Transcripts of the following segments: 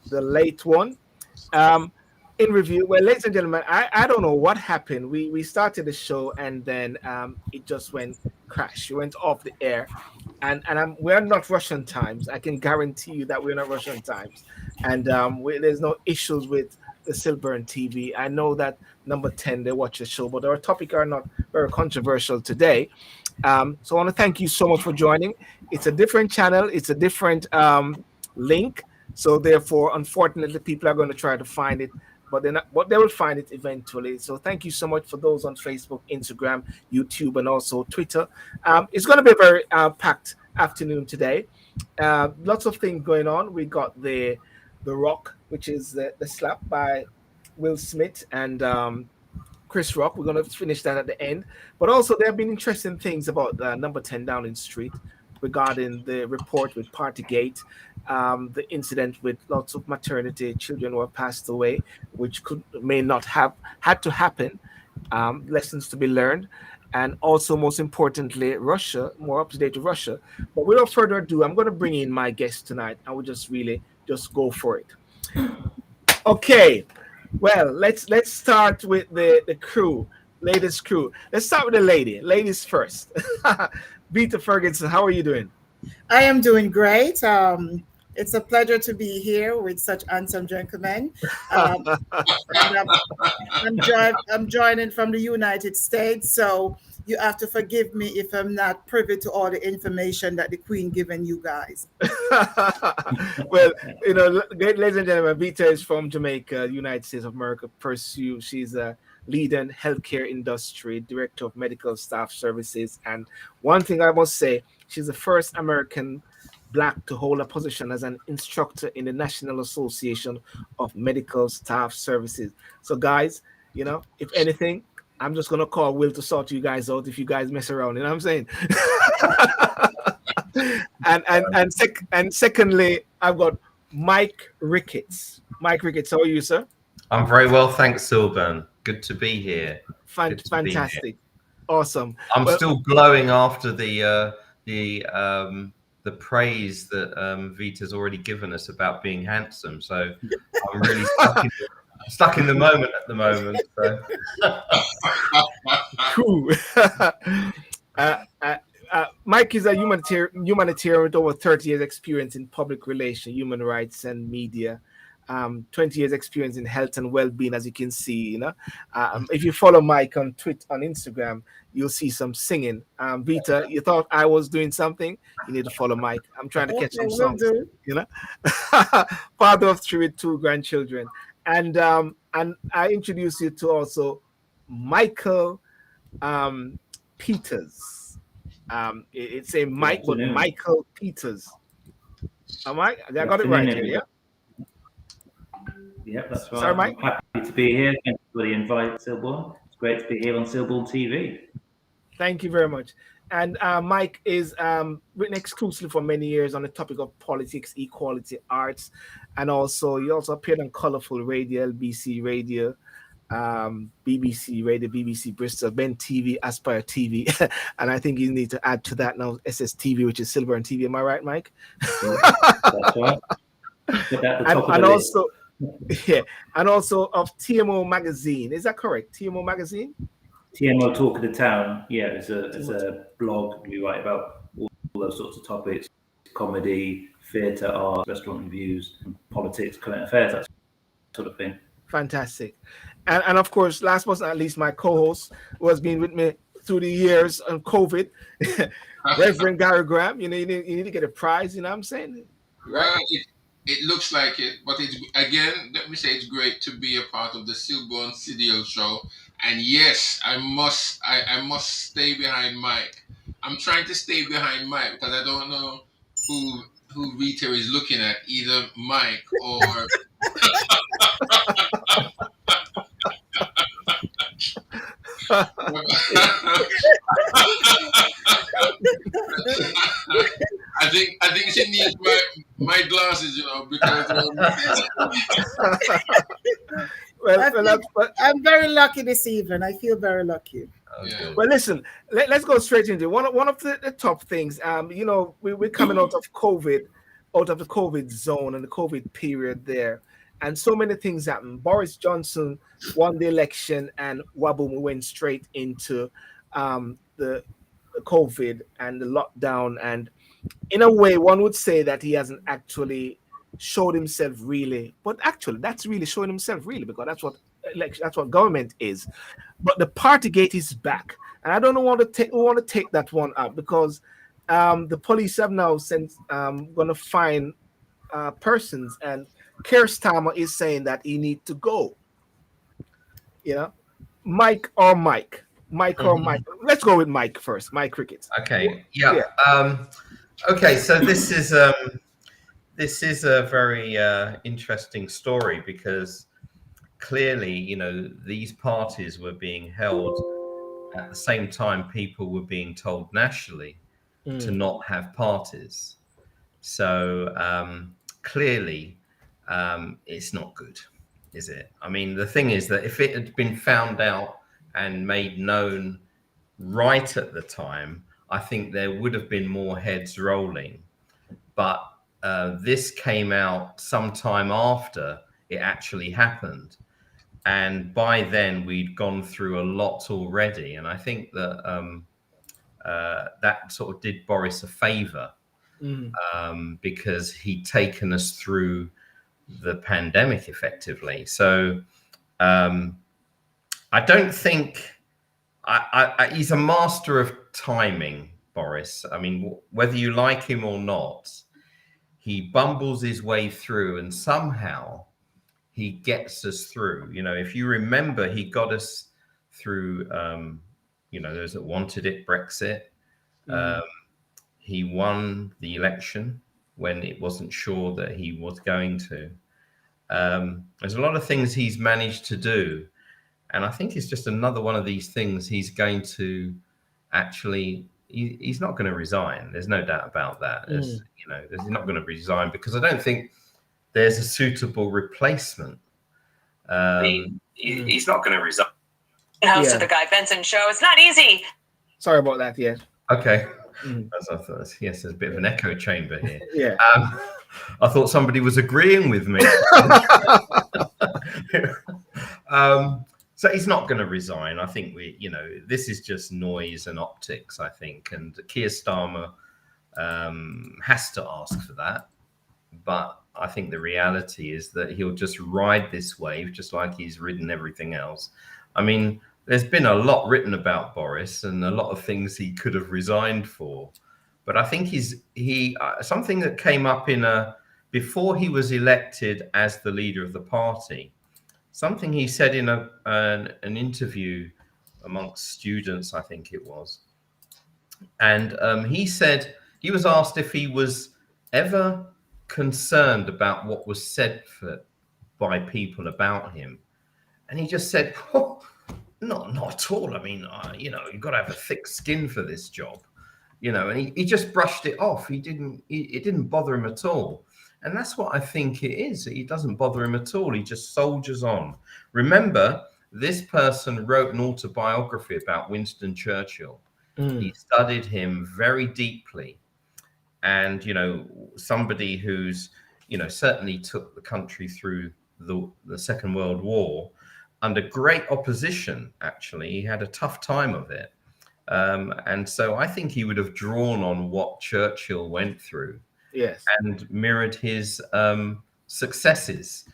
the late one. Um, in review, well, ladies and gentlemen, I don't know what happened. We started the show and then it just went crash. It went off the air, and we're not Russian times. I can guarantee you that we're not Russian times, and there's no issues with the Sylbourne TV. I know that number 10 they watch the show, but our topic are not very controversial today. So I want to thank you so much for joining. It's a different channel. It's a different link. So therefore, unfortunately, people are going to try to find it, but they're not, but they will find it eventually. So thank you so much for those on Facebook, Instagram, YouTube, and also Twitter. It's going to be a very packed afternoon today. Lots of things going on. We got the Rock, which is the slap by Will Smith and Chris Rock. We're going to finish that at the end. But also, there have been interesting things about number 10 Downing Street regarding the report with Partygate, the incident with lots of maternity children who have passed away, which may not have had to happen, lessons to be learned. And also, most importantly, Russia, more up to date with Russia. But without further ado, I'm going to bring in my guest tonight. I will just really just go for it. Okay, well, let's start with the crew, latest crew. Let's start with the ladies first. Veta Ferguson, how are you doing? I am doing great. It's a pleasure to be here with such handsome gentlemen. And I'm joining from the United States, so you have to forgive me if I'm not privy to all the information that the Queen given you guys. Well, ladies and gentlemen, Vita is from Jamaica, United States of America. She's a leader in healthcare industry, director of medical staff services, and one thing I must say, she's the first American Black to hold a position as an instructor in the National Association of Medical Staff Services. So, guys, if anything, I'm just gonna call Will to sort you guys out if you guys mess around. You know what I'm saying? and secondly, I've got Mike Ricketts. Mike Ricketts, how are you, sir? I'm very well, thanks, Sylbourne. Good to be here. Fantastic, awesome. I'm still glowing after the praise that Vita's already given us about being handsome. So I'm really stuck in the moment at the moment. So. Cool. Mike is a humanitarian with over 30 years experience in public relations, human rights, and media. 20 years experience in health and well-being, as you can see. If you follow Mike on Twitter, on Instagram, you'll see some singing. Vita, you thought I was doing something? You need to follow Mike. I'm trying to catch some songs. Father of 3 with 2 grandchildren, and I introduce you to also Michael Peters. It's a Mike, but Michael Peters. Am I got it right here? Yeah. Yeah, that's right. Sorry, Mike. I'm happy to be here. Thanks for the invite, Sylbourne. It's great to be here on Sylbourne TV. Thank you very much. And Mike is written exclusively for many years on the topic of politics, equality, arts, and also he also appeared on Colorful Radio, LBC Radio, BBC Radio, BBC Bristol, Ben TV, Aspire TV, and I think you need to add to that now SSTV, which is Sylbourne TV. Am I right, Mike? That's right. And also. Yeah, and also of TMO Magazine. Is that correct? TMO Magazine? TMO Talk of the Town. Yeah, it's a blog. We write about all those sorts of topics: comedy, theatre, art, restaurant reviews, politics, current affairs, that sort of thing. Fantastic. And of course, last but not least, my co-host who has been with me through the years on COVID, Reverend Gary Graham. You need to get a prize. You know what I'm saying? Right. It looks like it, but it's again. Let me say it's great to be a part of the Sylbourne CDL show. And yes, I must stay behind Mike. I'm trying to stay behind Mike because I don't know who Rita is looking at, either Mike or. I think she needs my glasses, because. I'm very lucky this evening. I feel very lucky. Yeah. Well, listen, let's go straight into it. One of the top things. We're coming out of COVID, out of the COVID zone and the COVID period there. And so many things happened. Boris Johnson won the election, and waboom, we went straight into the COVID and the lockdown. And in a way, one would say that he hasn't actually showed himself really, but actually, that's really showing himself really, because that's what election, that's what government is. But the Partygate is back, and I don't want to take that one up, because the police have now sent going to find persons, and Keir Starmer is saying that he need to go. You know, Mike or Mike. Let's go with Mike first. Mike Ricketts. Okay. Yeah. Okay. So this is a very interesting story, because clearly, you know, these parties were being held at the same time people were being told nationally to not have parties. So clearly, it's not good, is it? I mean, the thing is that if it had been found out and made known right at the time, I think there would have been more heads rolling. But this came out sometime after it actually happened. And by then we'd gone through a lot already. And I think that that sort of did Boris a favor, because he'd taken us through the pandemic effectively. So I don't think he's a master of timing, Boris. I mean, whether you like him or not, he bumbles his way through, and somehow he gets us through. You know, if you remember, he got us through, you know, those that wanted it, Brexit. He won the election when it wasn't sure that he was going to. There's a lot of things he's managed to do. And I think it's just another one of these things he's going to actually, he's not going to resign. There's no doubt about that. You know, he's not going to resign, because I don't think there's a suitable replacement. He's not going to resign. Host of the Guy Benson Show. It's not easy. Sorry about that. Yeah. Okay. As I thought, yes, there's a bit of an echo chamber here. Yeah. I thought somebody was agreeing with me. So he's not going to resign. I think you know, this is just noise and optics, I think. And Keir Starmer has to ask for that. But I think the reality is that he'll just ride this wave, just like he's ridden everything else. I mean, there's been a lot written about Boris and a lot of things he could have resigned for. But I think something that came up before he was elected as the leader of the party, something he said in an interview amongst students, I think it was. And he said, he was asked if he was ever concerned about what was said by people about him. And he just said, oh, not at all. I mean, you know, you've got to have a thick skin for this job, you know, and he just brushed it off. It didn't bother him at all. And that's what I think it is. It doesn't bother him at all. He just soldiers on. Remember, this person wrote an autobiography about Winston Churchill. He studied him very deeply. And, you know, somebody who's, you know, certainly took the country through the Second World War under great opposition, actually. He had a tough time of it. And so I think he would have drawn on what Churchill went through. Yes. And mirrored his successes.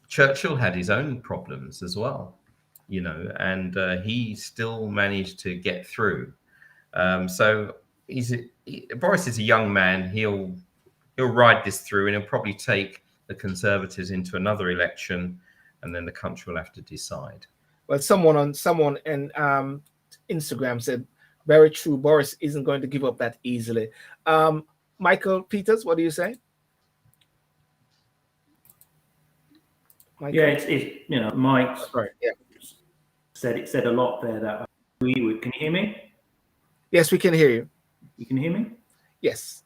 Churchill had his own problems as well, you know, and he still managed to get through. So Boris is a young man. He'll ride this through, and he'll probably take the Conservatives into another election, and then the country will have to decide. Well, someone on Instagram said, very true, Boris isn't going to give up that easily. Michael Peters, what do you say? Michael? Yeah, it's you know, Mike said a lot there that I agree with. Can you hear me? Yes, we can hear you. You can hear me? Yes.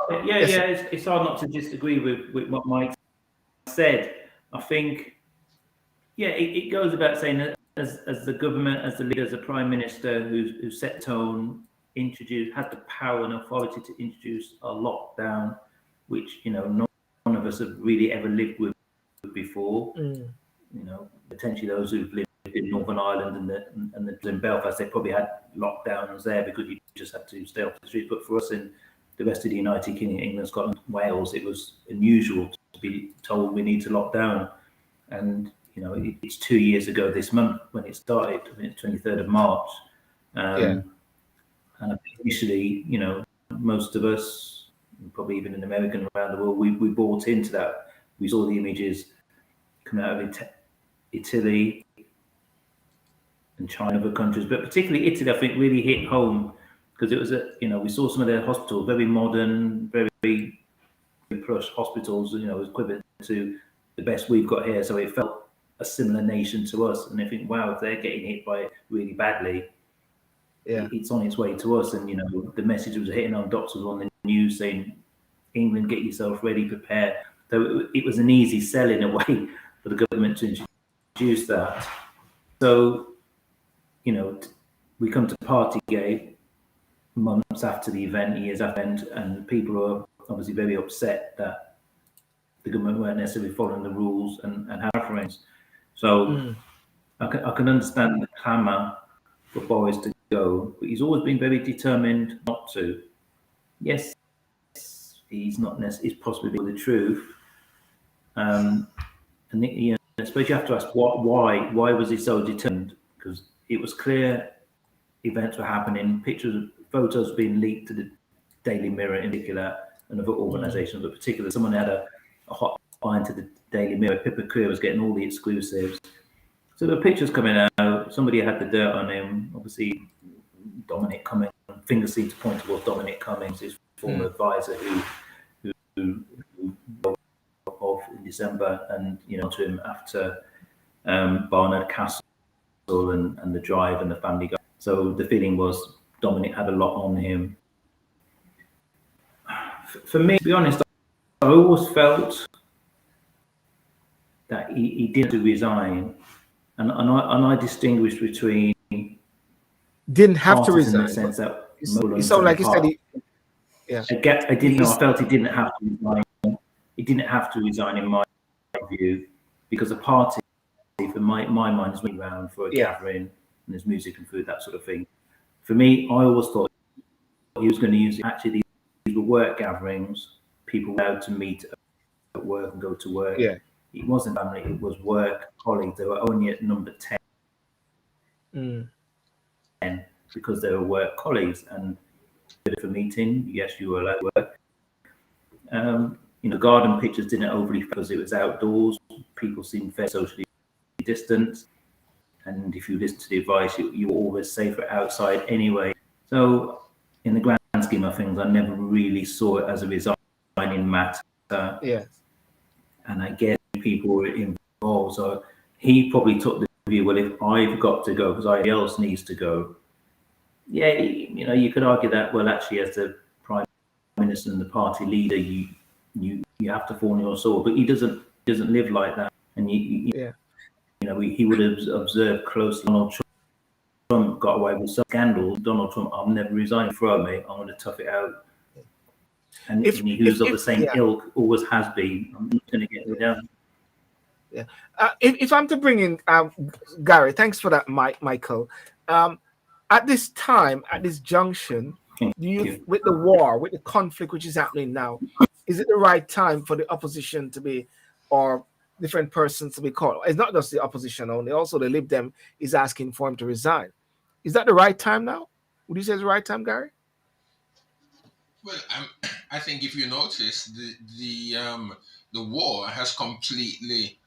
It's hard not to disagree with what Mike said. I think, it goes about saying that as the government, as the leader, as the prime minister who set tone had the power and authority to introduce a lockdown, which none of us have really ever lived with before. Potentially those who've lived in Northern Ireland and in Belfast, they probably had lockdowns there because you just had to stay off the streets. But for us in the rest of the United Kingdom, England, Scotland, Wales, it was unusual to be told we need to lock down. And it's 2 years ago this month when it started. I think it's 23rd of March. And initially, most of us, probably even in America and around the world, we bought into that. We saw the images coming out of Italy and China, other countries, but particularly Italy, I think, really hit home because it was we saw some of their hospitals, very modern, very plush hospitals, equivalent to the best we've got here. So it felt a similar nation to us, and I think, wow, if they're getting hit by it really badly, it's on its way to us. And the message was hitting on doctors on the news saying, England, get yourself ready, prepare. So it was an easy sell in a way for the government to introduce that. So we come to Partygate months after the event, years after, and people are obviously very upset that the government weren't necessarily following the rules and had offerings. So I can understand the clamour for Boris to go, but he's always been very determined not to. Yes, he's not necessarily, he's possibly the truth. And I suppose you have to ask why was he so determined? Because it was clear events were happening, photos being leaked to the Daily Mirror in particular, and other organisations, but particularly someone had a hotline to the Daily Mirror. Pippa Creer was getting all the exclusives. So the pictures coming out, somebody had the dirt on him. Obviously, Dominic Cummings, fingers seem to point towards Dominic Cummings, his former advisor, who off in December, and to him after Barnard Castle and the Drive and the Family Guy. So the feeling was Dominic had a lot on him. For me, to be honest, I always felt that he didn't resign, and I distinguished between didn't have to resign in the sense that it sounded like he said I didn't know. I felt he didn't have to resign. He didn't have to resign in my view, because the party, for my mind, is running around for a gathering and there's music and food, that sort of thing. For me, I always thought he was going to use it. Actually, these were work gatherings. People were allowed to meet at work and go to work. Yeah. It wasn't family, it was work, colleagues. They were only at number 10 because they were work colleagues. And for meeting, yes, you were allowed to work. Garden pictures didn't overly, because it was outdoors. People seemed fairly socially distant. And if you listen to the advice, you were always safer outside anyway. So in the grand scheme of things, I never really saw it as a resigning matter. Yes. And I guess people were involved. So he probably took the view, well, if I've got to go because somebody else needs to go. Yeah, you could argue that, well, actually, as the Prime Minister and the party leader, you have to fall on your sword. But he doesn't live like that. And he would have observed closely. Donald Trump got away with some scandals. Donald Trump, I'm never resigning from me. I'm going to tough it out. And who's of the same ilk, always has been. I'm not going to get it down. Yeah. If I'm to bring in Gary, thanks for that, Michael. At this time, at this junction, with the war, with the conflict which is happening now, is it the right time for the opposition to be, or different persons to be called? It's not just the opposition only, also the Lib Dem is asking for him to resign. Is that the right time now? Would you say it's the right time, Gary? Well, I think if you notice, the war has completely,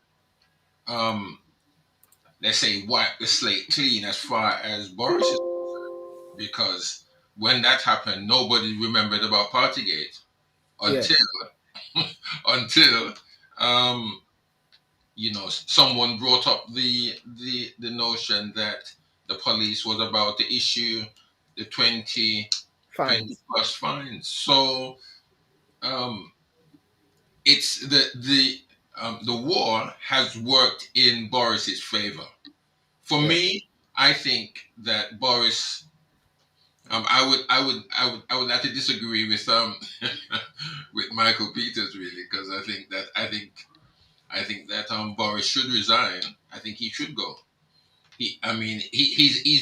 let's say, wiped the slate clean as far as Boris is concerned. Because when that happened, nobody remembered about Partygate until someone brought up the notion that the police was about to issue the 20 plus fines. So it's the war has worked in Boris's favor. For me, I think that Boris I would have to disagree with with Michael Peters, really, because I think that Boris should resign. I think he should go. He's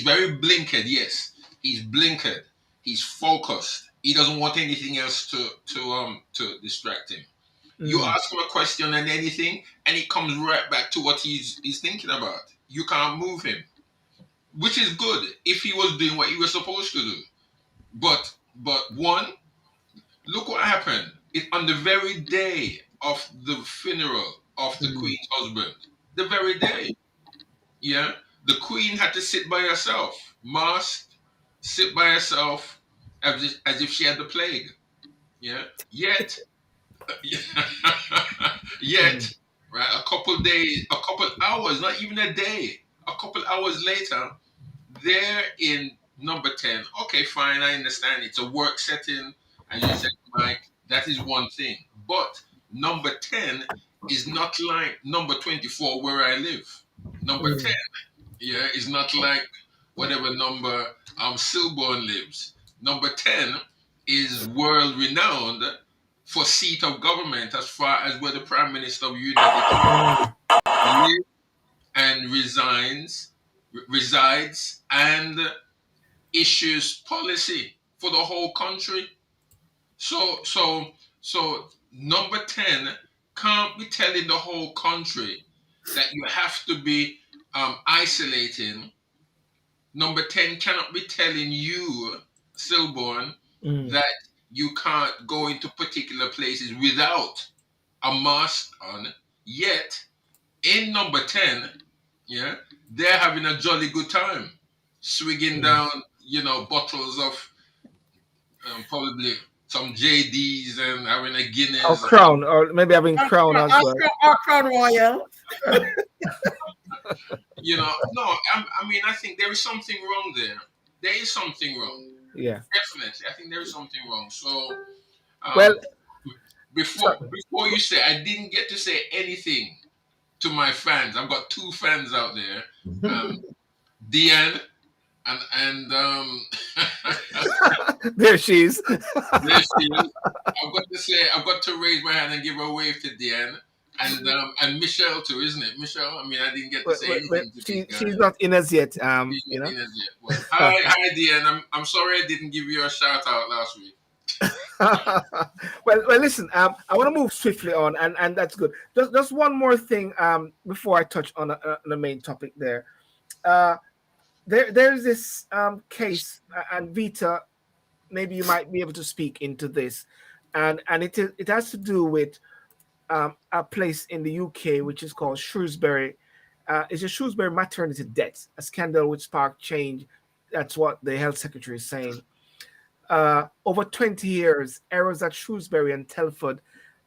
very blinkered. Yes, he's blinkered. He's focused. He doesn't want anything else to distract him. You ask him a question and anything, and he comes right back to what he's thinking about. You can't move him, which is good if he was doing what he was supposed to do. But one, look what happened. It on the very day of the funeral of the Queen's husband, the very day, yeah, the Queen had to sit by herself, masked, sit by herself, as if she had the plague. Yeah, yet, yet, right, a couple days, a couple hours, not even a day, a couple hours later, they're in number 10. Okay, fine, I understand. It's a work setting. As you said, Mike, that is one thing. But number 10 is not like number 24 where I live. Number 10, yeah, is not like whatever number Sylbourne lives. Number 10 is world renowned for seat of government as far as where the Prime Minister of the United Kingdom lives and resides and issues policy for the whole country. So number 10 can't be telling the whole country that you have to be isolating. Number 10 cannot be telling you, Sylbourne, that you can't go into particular places without a mask on. Yet, in number 10, yeah, they're having a jolly good time, swigging down, bottles of probably some JDs and having a Guinness. Or Crown, or maybe having Crown as well. Or Crown Royal. No, I think there is something wrong there. There is something wrong. Yeah. Definitely. I think there is something wrong. So, well, before you say, I didn't get to say anything to my fans. I've got two fans out there, Deanne and there she is. There she is. I've got to raise my hand and give a wave to Deanne. And Michelle too, isn't it? Michelle. I mean, I didn't get to say anything. She's not in as yet. She's not in as yet. Well, hi, Deanne. I'm sorry I didn't give you a shout out last week. well, listen. I want to move swiftly on, and that's good. Just one more thing before I touch on the main topic there. There is this case, and Veta, maybe you might be able to speak into this, and it has to do with a place in the UK which is called Shrewsbury. It's a Shrewsbury maternity death, a scandal which sparked change. That's what the health secretary is saying. Over 20 years, errors at Shrewsbury and Telford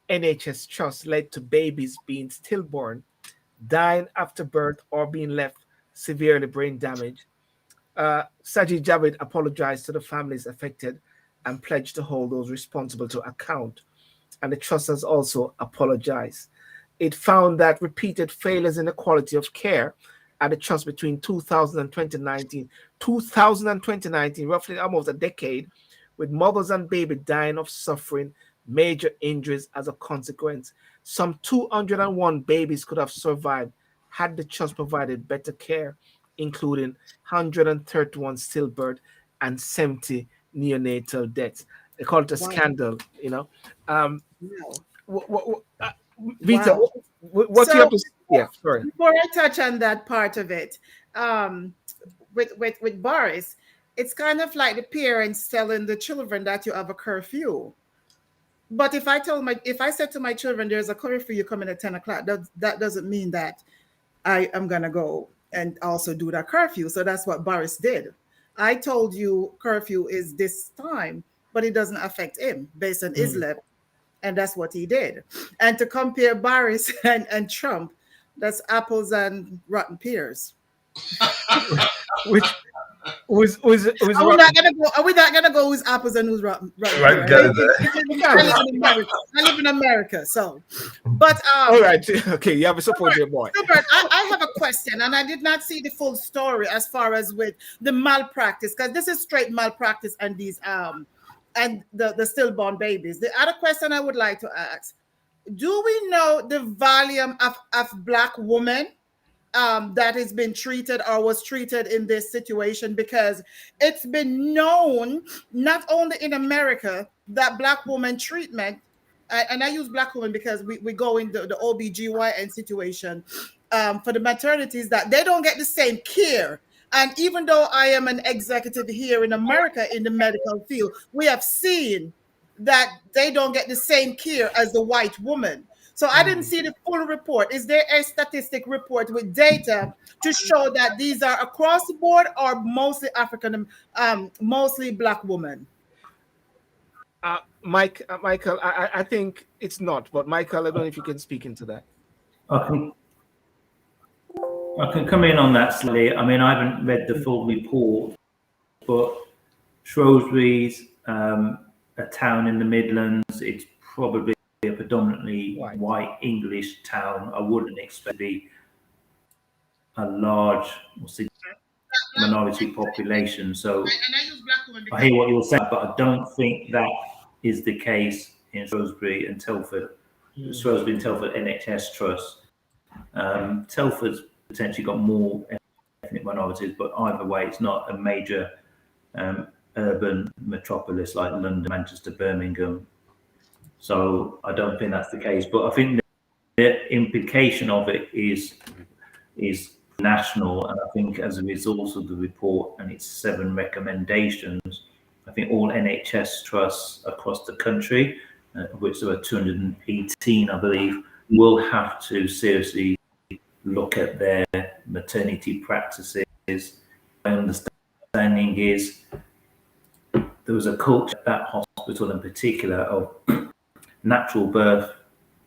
NHS Trust led to babies being stillborn, dying after birth, or being left severely brain damaged. Sajid Javid apologized to the families affected and pledged to hold those responsible to account. And the trust has also apologized. It found that repeated failures in the quality of care at the trust between 2000 and 2019, roughly almost a decade, with mothers and babies dying of suffering major injuries as a consequence. Some 201 babies could have survived had the trust provided better care, including 131 stillbirth and 70 neonatal deaths. They call it a scandal, Veta, what do you have to say? Yeah, sorry. Before I touch on that part of it, with Boris, it's kind of like the parents telling the children that you have a curfew. But if I said to my children, there's a curfew, you coming at 10 o'clock, that doesn't mean that I am gonna go and also do that curfew. So that's what Boris did. I told you curfew is this time, but it doesn't affect him based on his level. And that's what he did. And to compare Boris and Trump, that's apples and rotten pears. Are we not gonna go? Are we not gonna go who's apples and who's rotten? Won't go there. I live in America, so. But all right, okay, you have a support your boy. Sylbourne, I have a question, and I did not see the full story as far as with the malpractice, because this is straight malpractice and these and the stillborn babies. The other question I would like to ask: do we know the volume of Black women that has been treated or was treated in this situation? Because it's been known, not only in America, that Black woman treatment, and I use Black women because we go in the OBGYN situation for the maternities, that they don't get the same care. And even though I am an executive here in America in the medical field, we have seen that they don't get the same care as the white woman. So I didn't see the full report. Is there a statistic report with data to show that these are across the board or mostly African, mostly Black women? Michael, I think it's not, but Michael, I don't know if you can speak into that. I can come in on that slightly. I mean, I haven't read the full report, but Shrewsbury's a town in the Midlands. It's probably a predominantly white English town. I wouldn't expect to be a large minority population. So I hear what you're saying, but I don't think that is the case in Shrewsbury and Telford. Shrewsbury and Telford NHS Trust. Telford's potentially got more ethnic minorities, but either way, it's not a major urban metropolis like London, Manchester, Birmingham. So I don't think that's the case. But I think the implication of it is national, and I think as a result of the report and its 7 recommendations, I think all NHS trusts across the country, of which there are 218, I believe, will have to seriously look at their maternity practices. My understanding is there was a culture at that hospital in particular of natural birth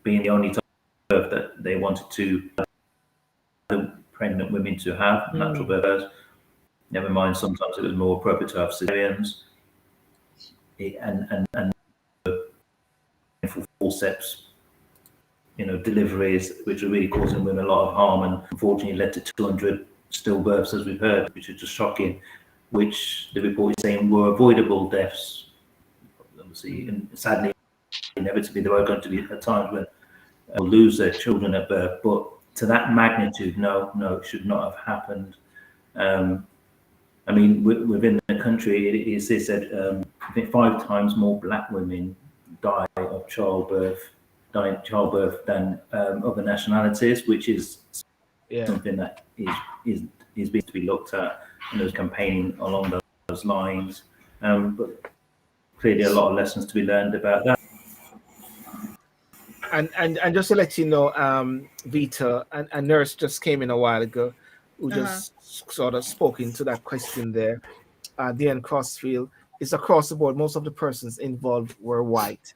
being the only type of birth that they wanted to the pregnant women to have, natural birth. Never mind, sometimes it was more appropriate to have cesareans and forceps, deliveries, which are really causing women a lot of harm, and unfortunately led to 200 stillbirths, as we've heard, which is just shocking, which the report is saying were avoidable deaths. Obviously, and sadly, inevitably, there are going to be times when they'll lose their children at birth, but to that magnitude, no, it should not have happened. I mean, within the country, it is said I think 5 times more Black women die of childbirth than other nationalities, which is something that is being to be looked at, and there's campaigning along those lines. But clearly, a lot of lessons to be learned about that. And just to let you know, Veta, a nurse just came in a while ago who just sort of spoke into that question there. Diane Crossfield, is across the board. Most of the persons involved were white.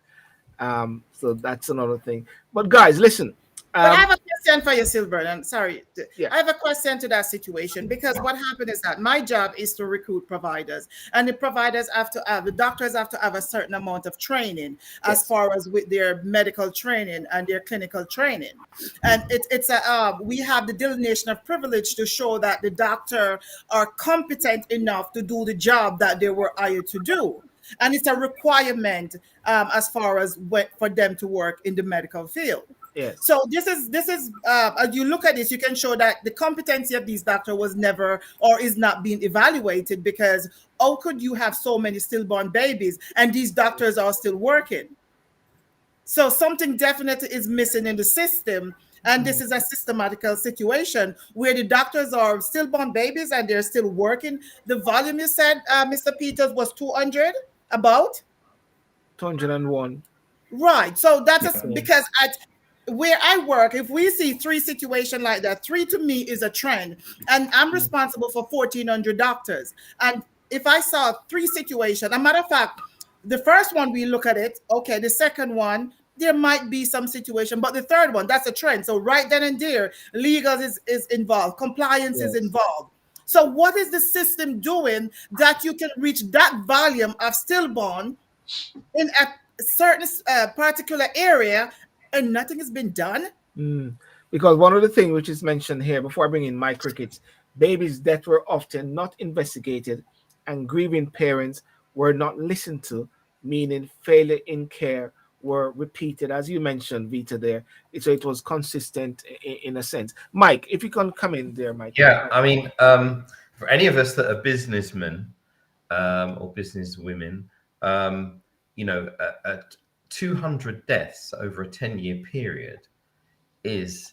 So that's another thing. But guys, listen. But I have a question for you, Sylbourne. I'm sorry. I have a question to that situation, because what happened is that my job is to recruit providers, and the providers have to have, the doctors have to have a certain amount of training as far as with their medical training and their clinical training. And we have the delineation of privilege to show that the doctor are competent enough to do the job that they were hired to do. And it's a requirement as far as for them to work in the medical field. Yes. So this is as you look at this, you can show that the competency of these doctors was never or is not being evaluated, because how could you have so many stillborn babies and these doctors are still working? So something definitely is missing in the system, and this is a systematical situation where the doctors are stillborn babies and they're still working. The volume you said, Mr. Peters, was 200, about 201. Right. So that's because at where I work, if we see 3 situations like that, 3 to me is a trend, and I'm responsible for 1,400 doctors. And if I saw 3 situations, a matter of fact, the first one we look at it, okay, the second one, there might be some situation, but the third one, that's a trend. So right then and there, legal is involved, compliance is involved. So what is the system doing that you can reach that volume of stillborn in a certain particular area and nothing has been done? Because one of the things which is mentioned here before I bring in Mike Ricketts, babies' death were often not investigated and grieving parents were not listened to, meaning failure in care were repeated, as you mentioned, Vita, there. So it was consistent in a sense. Mike, if you can come in there, Mike. Yeah, I mean, for any of us that are businessmen or businesswomen, you know, at 200 deaths over a 10-year period is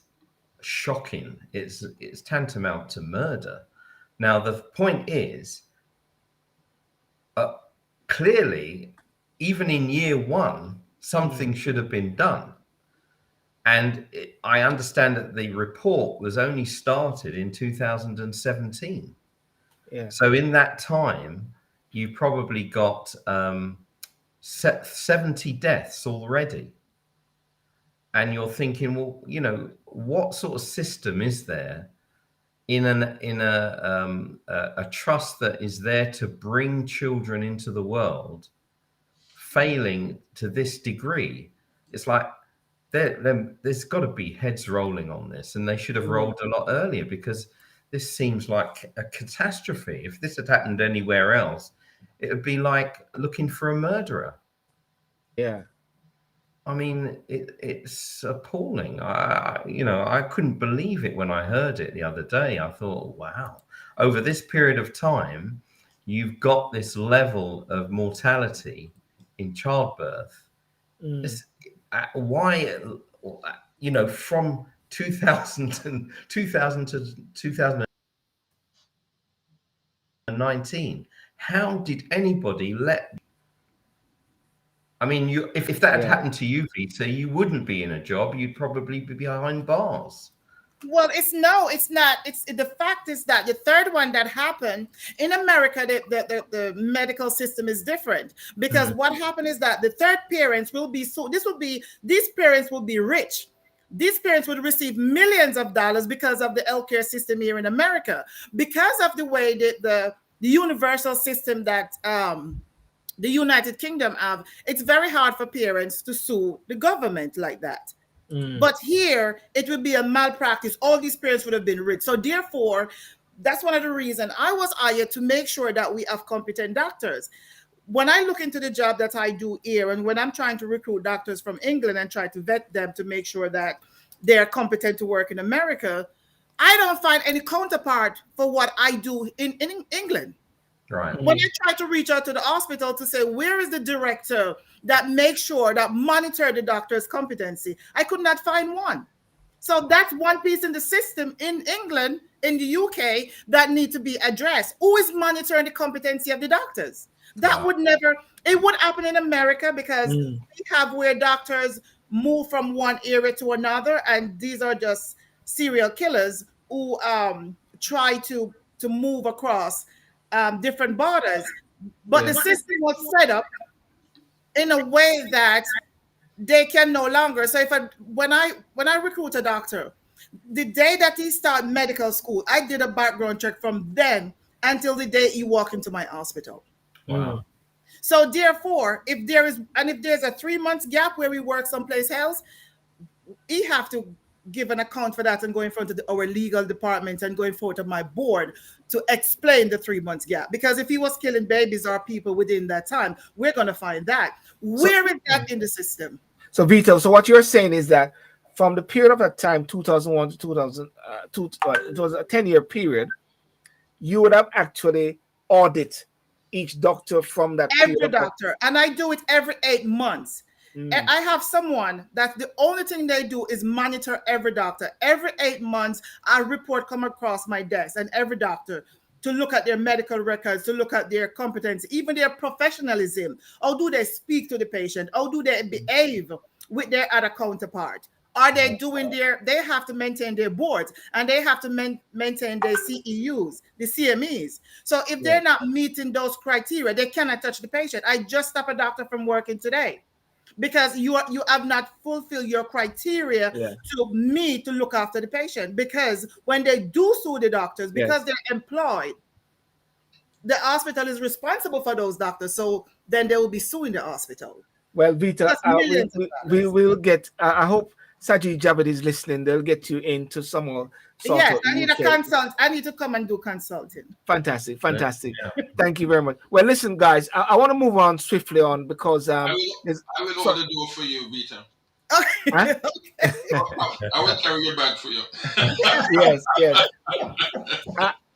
shocking. It's tantamount to murder. Now, the point is, clearly, even in year one, something should have been done. And I understand that the report was only started in 2017. Yeah. So in that time, you probably got 70 deaths already. And you're thinking, well, you know, what sort of system is there in a trust that is there to bring children into the world, failing to this degree? It's like there's got to be heads rolling on this, and they should have rolled a lot earlier, because this seems like a catastrophe. If this had happened anywhere else, it would be like looking for a murderer. Yeah. I mean, it's appalling. I couldn't believe it when I heard it the other day. I thought, wow, over this period of time, you've got this level of mortality in childbirth. Why, you know, from 2000 to 2019, how did anybody let? I mean, if that had happened to you, Vita, you wouldn't be in a job. You'd probably be behind bars. Well, it's not. It's the fact is that the third one that happened in America, the medical system is different, because what happened is that the third parents will be these parents will be rich. These parents would receive millions of dollars because of the healthcare system here in America, because of the way that the universal system that the United Kingdom have. It's very hard for parents to sue the government like that. But here, it would be a malpractice. All these parents would have been rich. So therefore, that's one of the reasons I was hired, to make sure that we have competent doctors. When I look into the job that I do here, and when I'm trying to recruit doctors from England and try to vet them to make sure that they're competent to work in America, I don't find any counterpart for what I do in England. Right. When I try to reach out to the hospital to say, where is the director that makes sure, that monitor the doctor's competency, I could not find one. So that's one piece in the system in England, in the UK, that need to be addressed. Who is monitoring the competency of the doctors? That would never, it would happen in America, because we have where doctors move from one area to another, and these are just serial killers who try to move across different borders, but the system was set up in a way that they can no longer. So when I recruit a doctor, the day that he started medical school, I did a background check from then until the day he walked into my hospital. Wow. So therefore, if there's a 3 month gap where we work someplace else, he have to give an account for that and go in front of our legal department and go in front of my board to explain the 3 months gap. Because if he was killing babies or people within that time, we're going to find that. Where is that in the system? So Vito, so what you're saying is that from the period of that time, 2001 to 2002, it was a 10-year period, you would have actually audit each doctor from that every period. Doctor, and I do it every 8 months. And I have someone that the only thing they do is monitor every doctor. Every 8 months, a report come across my desk, and every doctor, to look at their medical records, to look at their competence, even their professionalism. How do they speak to the patient? How do they behave with their other counterpart? Are they doing they have to maintain their boards, and they have to maintain their CEUs, the CMEs. So if they're not meeting those criteria, they cannot touch the patient. I just stopped a doctor from working today because you have not fulfilled your criteria to look after the patient. Because when they do sue the doctors, because they're employed, the hospital is responsible for those doctors. So then they will be suing the hospital. Well, Vita, we will get. I hope Sajid Javed is listening. They'll get you into some more. Yes, I need a consult. I need to come and do consulting. Fantastic. Thank you very much. Well, listen, guys, I want to move on swiftly on because I will hold the door for you, Vita. Okay. Okay. I will carry your bag for you. Yes.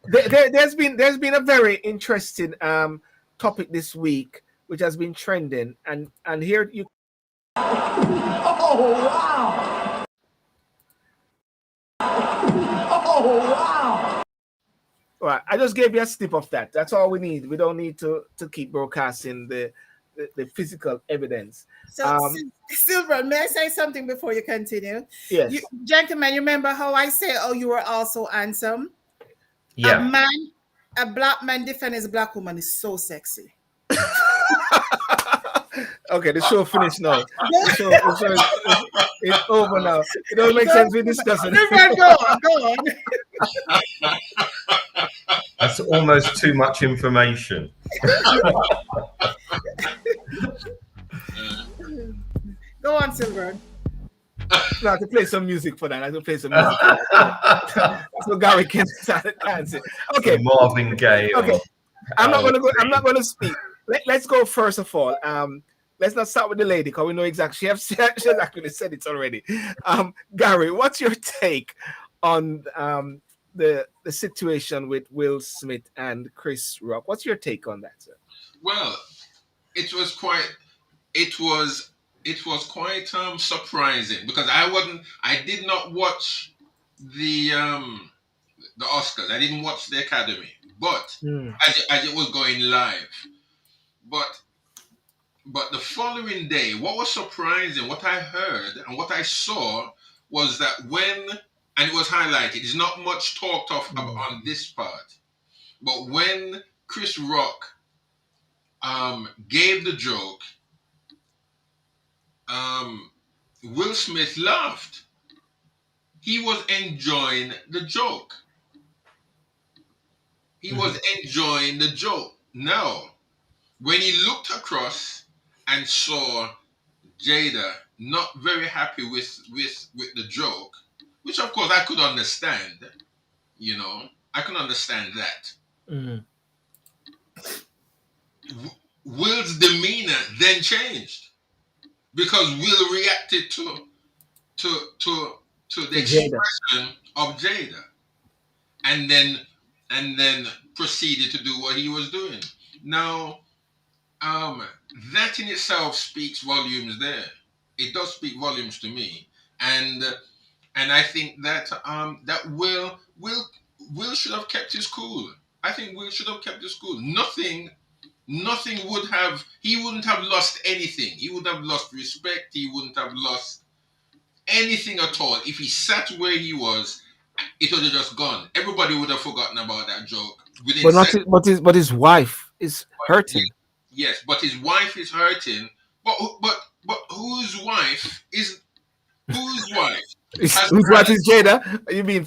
There's been a very interesting topic this week which has been trending, and here you. Oh wow! All right, I just gave you a snip of that. That's all we need. We don't need to keep broadcasting the physical evidence. So, Sylbourne, may I say something before you continue? Yes. Gentlemen, you remember how I say, oh, you were also handsome? Yeah. A black man defending his black woman is so sexy. Okay, the show finished now. The show it's over now. It don't make sense we discussing. Go on. That's almost too much information. Go on, Sylbourne. No, I have to play some music for that. I have to play some music. So Gary can start dancing. Okay. Marvin Gaye. Okay. I'm not going to speak. Let's go first of all. Let's not start with the lady because we know exactly. She has actually said it already. Gary, what's your take on the situation with Will Smith and Chris Rock? What's your take on that, sir? Well, it was quite surprising because I did not watch the Oscars. I didn't watch the Academy, but as it was going live, but the following day, what was surprising, what I heard and what I saw was that and it was highlighted, it's not much talked of on this part, but when Chris Rock gave the joke, Will Smith laughed. He was enjoying the joke. Now, when he looked across and saw Jada not very happy with the joke, which of course I could understand, I can understand that. Will's demeanor then changed because Will reacted to the expression of Jada, and then proceeded to do what he was doing. Now, that in itself speaks volumes. There, it does speak volumes to me, and I think that that Will should have kept his cool. I think Will should have kept his cool. Nothing would have. He wouldn't have lost anything. He would have lost respect. He wouldn't have lost anything at all if he sat where he was. It would have just gone. Everybody would have forgotten about that joke. But his wife is hurting. Yes, but his wife is hurting. But whose wife is whose wife? Whose wife is Jada? You mean?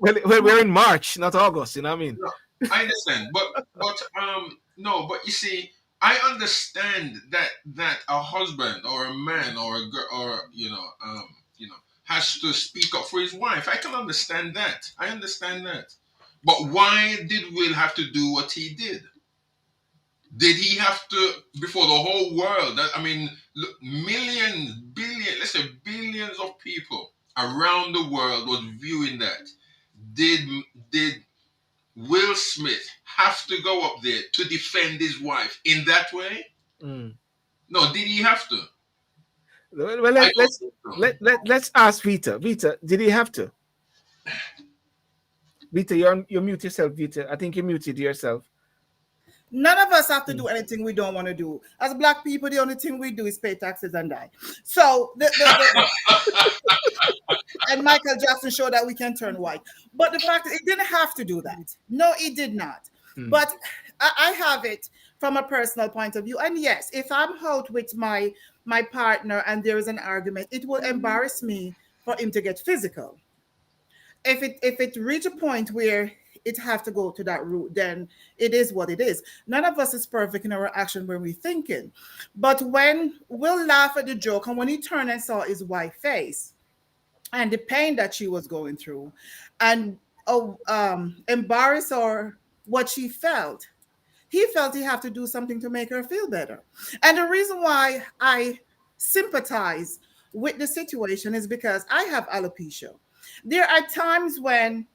Well, we're in March, not August. You know what I mean? No, I understand, but you see, I understand that a husband or a man or a girl or has to speak up for his wife. I can understand that. But why did Will have to do what he did? Did he have to, before the whole world? Millions, billions, let's say billions of people around the world was viewing that. Did Will Smith have to go up there to defend his wife in that way? No, did he have to? Well, let's ask Vita. Vita, did he have to? Vita, you're mute yourself, Vita. I think you muted yourself. None of us have to do anything we don't want to do. As Black people, the only thing we do is pay taxes and die. So, and Michael Jackson showed that we can turn white. But the fact is, it didn't have to do that. No, it did not. But I have it from a personal point of view. And yes, if I'm out with my partner and there is an argument, it will embarrass me for him to get physical. If it reach a point where it have to go to that route, then it is what it is. None of us is perfect in our action when we're thinking. But when we'll laugh at the joke, and when he turned and saw his wife's face and the pain that she was going through, and embarrassed or what she felt, he felt he had to do something to make her feel better. And the reason why I sympathize with the situation is because I have alopecia. There are times when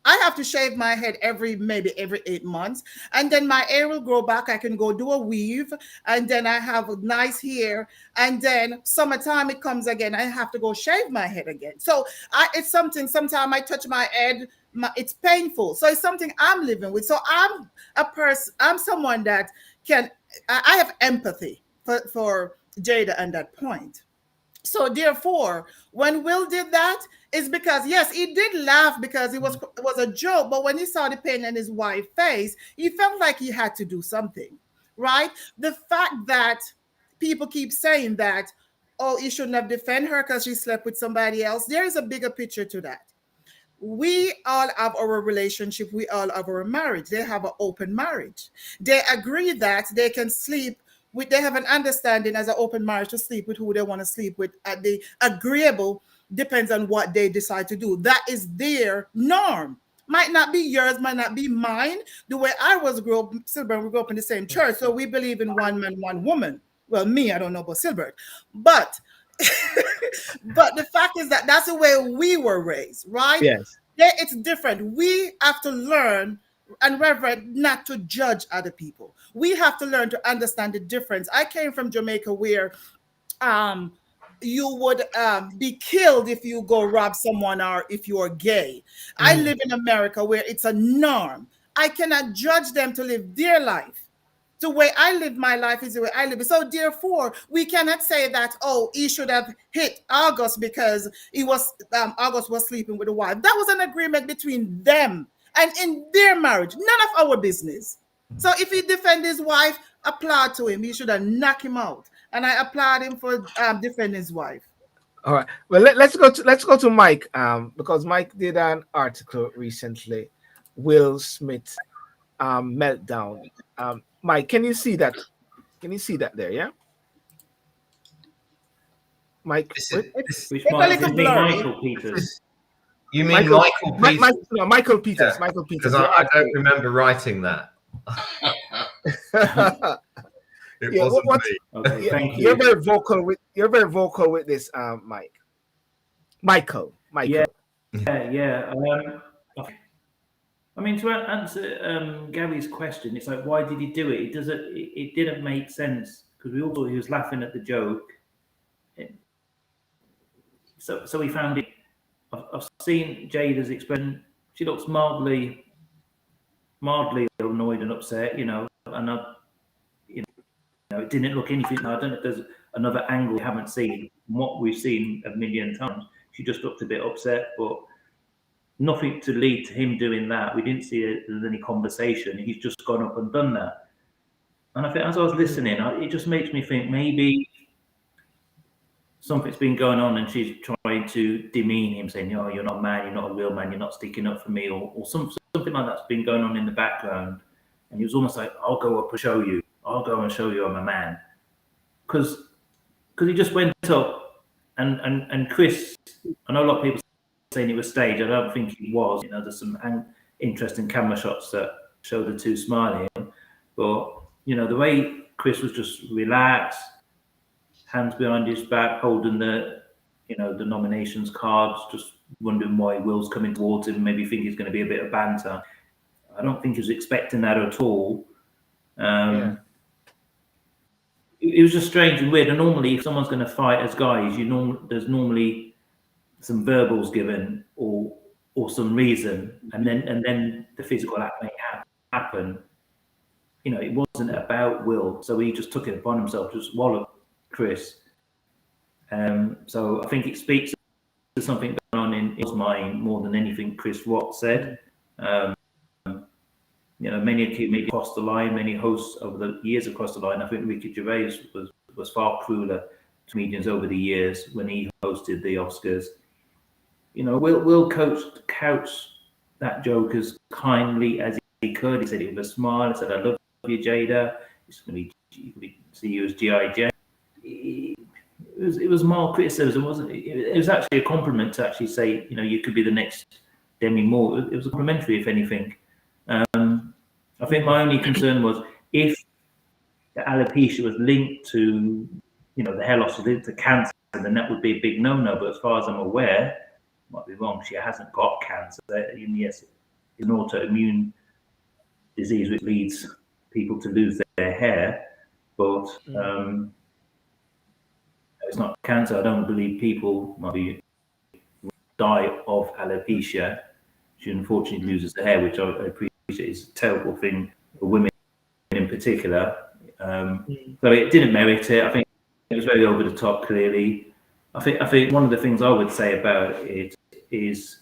I have to shave my head maybe every 8 months, and then my hair will grow back. I can go do a weave, and then I have a nice hair, and then summertime it comes again. I have to go shave my head again. So it's something. Sometimes I touch my head, it's painful. So it's something I'm living with. So I'm a person. I'm someone that I have empathy for Jada at that point. So therefore, when Will did that, it's because yes, he did laugh because it was a joke. But when he saw the pain in his wife's face, he felt like he had to do something, right? The fact that people keep saying that, oh, he shouldn't have defended her because she slept with somebody else. There is a bigger picture to that. We all have our relationship. We all have our marriage. They have an open marriage. They agree that they can sleep. They have an understanding as an open marriage to sleep with who they want to sleep with. The agreeable depends on what they decide to do. That is their norm. Might not be yours, might not be mine. The way I was grew up, Sylbourne, we grew up in the same church, so we believe in one man, one woman. Well, me, I don't know about Sylbourne, but but the fact is that that's the way we were raised, right? Yes. It's different. We have to learn and reverend not to judge other people. We have to learn to understand the difference. I came from Jamaica where you would be killed if you go rob someone or if you are gay. I live in America where it's a norm. I cannot judge them to live their life. The way I live my life is the way I live it. So therefore, we cannot say that, oh, he should have hit August because August was sleeping with a wife. That was an agreement between them and in their marriage. None of our business. So if he defend his wife, applaud to him. He should have knocked him out. And I applaud him for defending his wife. All right. Well, let's go to Mike because Mike did an article recently, Will Smith meltdown. Mike, can you see that? Can you see that there? Yeah. Mike, Which Michael Peters? You mean Michael Peters? Michael Peters. Yeah. Michael Peters. Because I don't remember writing that. It wasn't me. Okay, thank you. You're very vocal with this, Mike. Michael. Yeah. I mean, to answer Gary's question, it's like, why did he do it? It didn't make sense because we all thought he was laughing at the joke. So we found it. I've seen Jada's expression. She looks mildly annoyed and upset, and it didn't look anything. I don't know if there's another angle we haven't seen. From what we've seen a million times, she just looked a bit upset, but nothing to lead to him doing that. We didn't see there's any conversation. He's just gone up and done that. And I think as I was listening, it just makes me think maybe something's been going on and she's trying to demean him, saying, you're not a man, you're not a real man, you're not sticking up for me, or something like that's been going on in the background. And he was almost like, I'll go up and show you. I'll go and show you I'm a man. Because he just went up and Chris, I know a lot of people saying it was staged. I don't think it was. There's some interesting camera shots that show the two smiling. But, the way Chris was just relaxed, hands behind his back, holding the nominations cards, just wondering why Will's coming towards him, maybe think he's going to be a bit of banter. I don't think he was expecting that at all. It was just strange and weird. And normally, if someone's going to fight as guys, there's normally some verbals given or some reason, and then the physical act may happen. It wasn't about Will, so he just took it upon himself to just wallop Chris. So I think it speaks to something going on in his mind more than anything Chris Rock said. many maybe crossed the line. Many hosts over the years have crossed the line. I think Ricky Gervais was far crueler to comedians over the years when he hosted the Oscars. Will couch that joke as kindly as he could. He said it with a smile. He said, "I love you, Jada. It's going to be see you as G.I. Jane." It was mild criticism, wasn't it? It was actually a compliment to actually say, you could be the next Demi Moore. It was a complimentary, if anything. I think my only concern was if the alopecia was linked to, the hair loss was linked to cancer, then that would be a big no-no. But as far as I'm aware, might be wrong, she hasn't got cancer. Yes, it's an autoimmune disease which leads people to lose their hair, but it's not cancer. I don't believe people might die of alopecia. She unfortunately loses the hair, which I appreciate is a terrible thing for women in particular. So it didn't merit it. I think it was very over the top, clearly. I think one of the things I would say about it is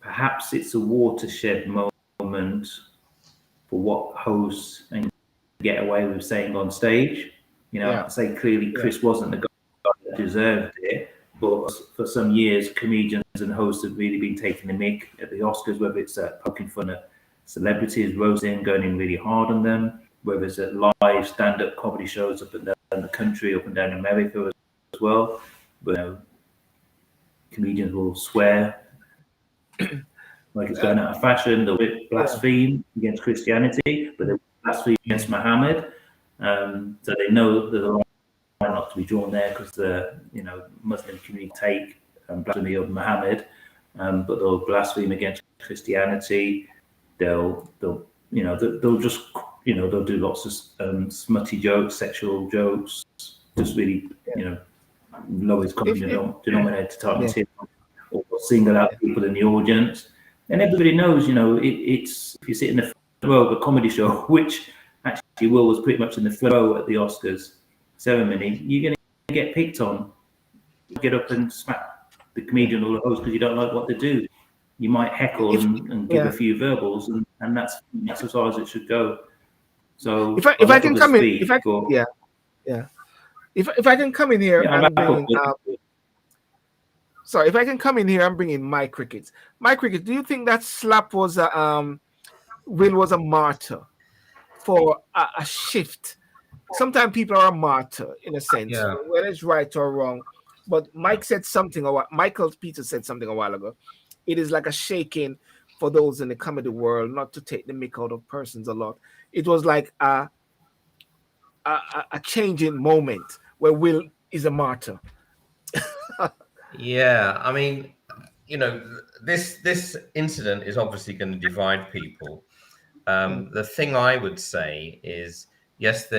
perhaps it's a watershed moment for what hosts and get away with saying on stage. I say clearly Chris wasn't the guy that deserved it, but for some years comedians and hosts have really been taking the mick at the Oscars, whether it's poking fun at celebrities, roasting, going in really hard on them, whether it's at live stand-up comedy shows up and down the country, up and down America as well. But comedians will swear like it's going out of fashion. They'll blaspheme against Christianity, but they'll blaspheme against Muhammad. So they know that the line not to be drawn there because the Muslim community take blasphemy of Muhammad, but they'll blaspheme against Christianity. They'll just they'll do lots of smutty jokes, sexual jokes, just really lowest common denominator type or single out people in the audience. And everybody knows, it's if you sit in the front row of a comedy show, which actually Will was pretty much in the front row at the Oscars ceremony, you're going to get picked on. You get up and smack the comedian or the host because you don't like what they do. You might heckle and give a few verbals, and that's as far as it should go. So if I can come in, if I can come in here and bring if I can come in here and bring in Mike Ricketts. Mike Ricketts, do you think that slap was Will was a martyr for a shift? Sometimes people are a martyr in a sense, whether it's right or wrong. But Michael Peter said something a while ago. It is like a shaking for those in the comedy world, not to take the mick out of persons a lot. It was like a changing moment where Will is a martyr. Yeah, I mean, this incident is obviously going to divide people. The thing I would say is, yes,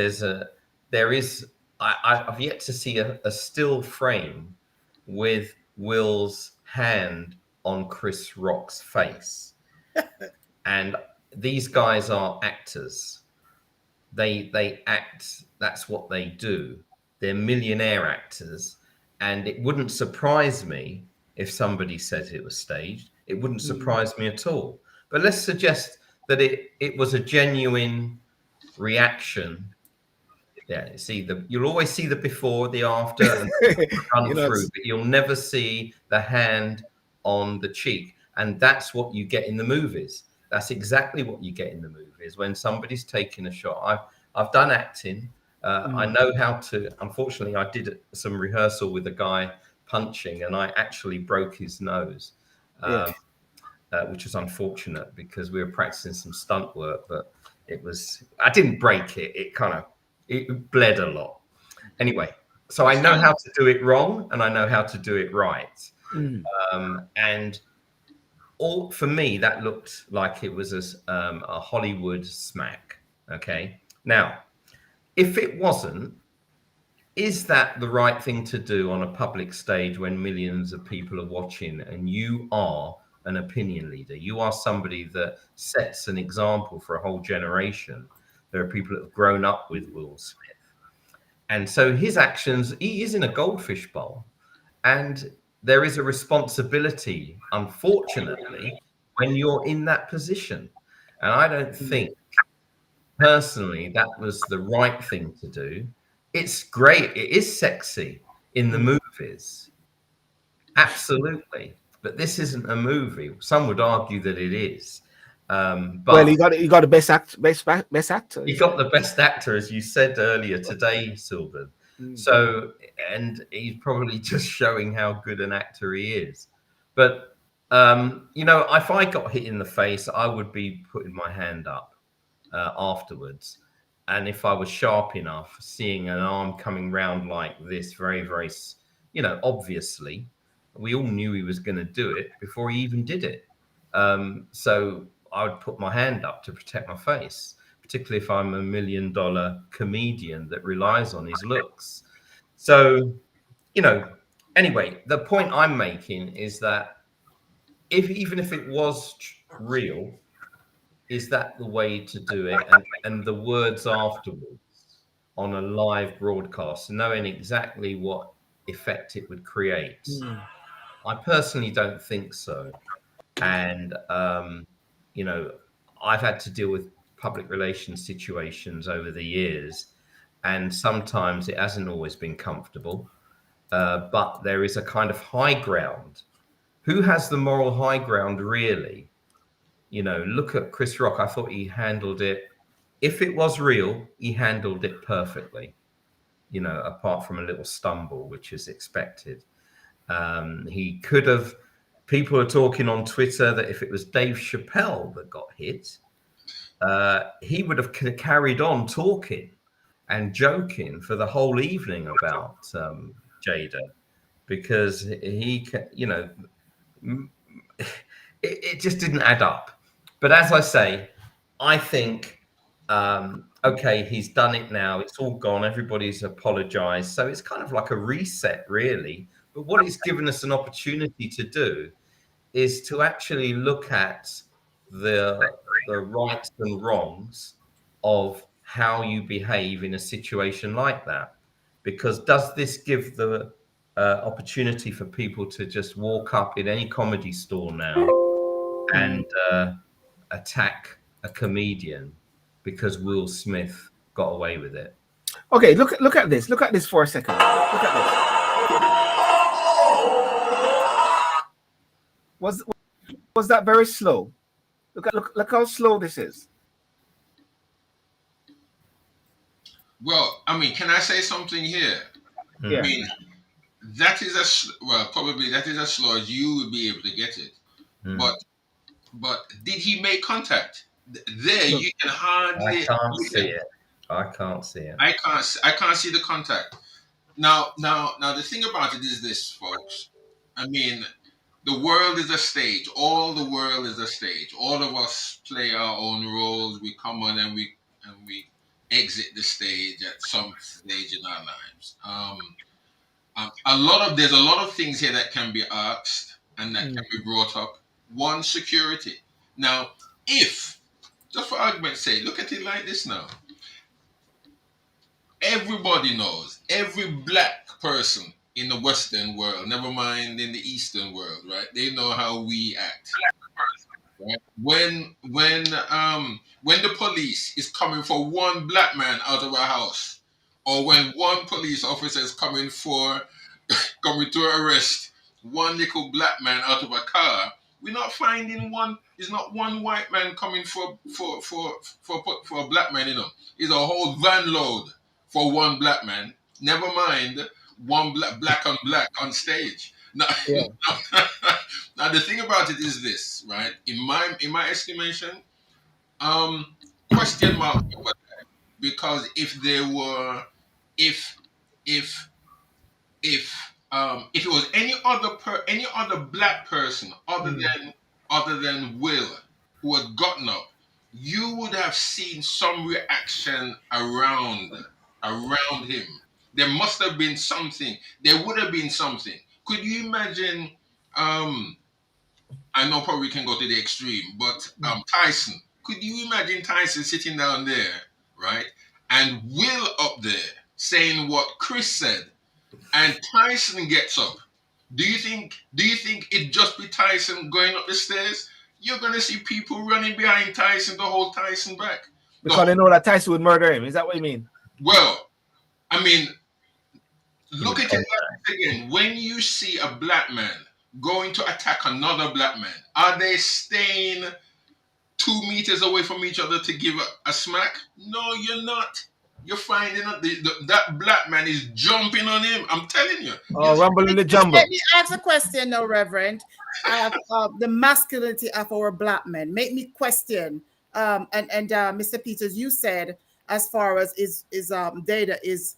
I've yet to see a still frame with Will's hand on Chris Rock's face. And these guys are actors. They act, that's what they do. They're millionaire actors. And it wouldn't surprise me if somebody says it was staged. It wouldn't surprise me at all. But let's suggest that it was a genuine reaction. Yeah, you'll always see the before, the after, and run through, but you'll never see the hand on the cheek. And that's what you get in the movies. That's exactly what you get in the movies when somebody's taking a shot. I've done acting. I know how to. Unfortunately, I did some rehearsal with a guy punching, and I actually broke his nose, which was unfortunate because we were practicing some stunt work. But I didn't break it. It bled a lot. Anyway, so I know how to do it wrong, and I know how to do it right. And for me, that looked like it was a Hollywood smack. Okay, now. If it wasn't, is that the right thing to do on a public stage when millions of people are watching and you are an opinion leader? You are somebody that sets an example for a whole generation. There are people that have grown up with Will Smith. And so his actions, he is in a goldfish bowl. And there is a responsibility, unfortunately, when you're in that position. And I don't think personally that was the right thing to do. It's great. It is sexy in the movies. Absolutely. But this isn't a movie. Some would argue that it is. But well, he got the best actor. he got the best actor, as you said earlier today, Sylbourne. So, and he's probably just showing how good an actor he is. But if I got hit in the face, I would be putting my hand up afterwards. And if I was sharp enough, seeing an arm coming round like this, very, very, obviously, we all knew he was going to do it before he even did it. So I would put my hand up to protect my face, particularly if I'm $1 million comedian that relies on his looks. So, anyway, the point I'm making is that even if it was real, is that the way to do it? And the words afterwards on a live broadcast, knowing exactly what effect it would create. I personally don't think so. And, I've had to deal with public relations situations over the years, and sometimes it hasn't always been comfortable. But there is a kind of high ground. Who has the moral high ground, really? Look at Chris Rock. I thought he handled it. If it was real, he handled it perfectly, apart from a little stumble, which is expected. He could have. People are talking on Twitter that if it was Dave Chappelle that got hit, he would have carried on talking and joking for the whole evening about Jada, because he, it just didn't add up. But as I say, I think, okay, he's done it now. It's all gone. Everybody's apologized. So it's kind of like a reset, really. But what it's given us an opportunity to do is to actually look at the rights and wrongs of how you behave in a situation like that. Because does this give the opportunity for people to just walk up in any comedy store now and attack a comedian because Will Smith got away with it? Okay, look at this. Look at this for a second. Look at this. Was that very slow? Look how slow this is. Well, I mean, can I say something here? Yeah. I mean, probably that is as slow as you would be able to get it. But did he make contact? There, Look, you can hardly. I can't see it. I can't see it. I can't see the contact. Now, the thing about it is this, folks. I mean, the world is a stage. All the world is a stage. All of us play our own roles. We come on and we exit the stage at some stage in our lives. There's a lot of things here that can be asked and that can be brought up. One, security. Now, if, just for argument's sake, look at it like this now. Everybody knows, every black person in the Western world, never mind in the Eastern world, right? They know how we act. Right? When the police is coming for one black man out of a house, or when one police officer is coming to arrest one little black man out of a car, we're not finding one. It's not one white man coming for a black man, It's a whole van load for one black man. Never mind one black on black on stage. Now, now the thing about it is this, right? In my estimation, question mark, because if it was any other black person other than Will who had gotten up, you would have seen some reaction around him. There must have been something. There would have been something. Could you imagine? I know probably we can go to the extreme, but Tyson. Could you imagine Tyson sitting down there, right, and Will up there saying what Chris said, and Tyson gets up? Do you think it'd just be Tyson going up the stairs? you're going to see people running behind Tyson to hold Tyson back. Because they know that Tyson would murder him. Is that what you mean? Well, I mean, look at it like this again. When you see a black man going to attack another black man, are they staying 2 meters away from each other to give a smack? No, you're not. You're finding out that black man is jumping on him. I'm telling you. Oh, rumble in the jumble. Let me ask a question now, Reverend. The masculinity of our black men. Make me question. Mr. Peters, you said as far as Data is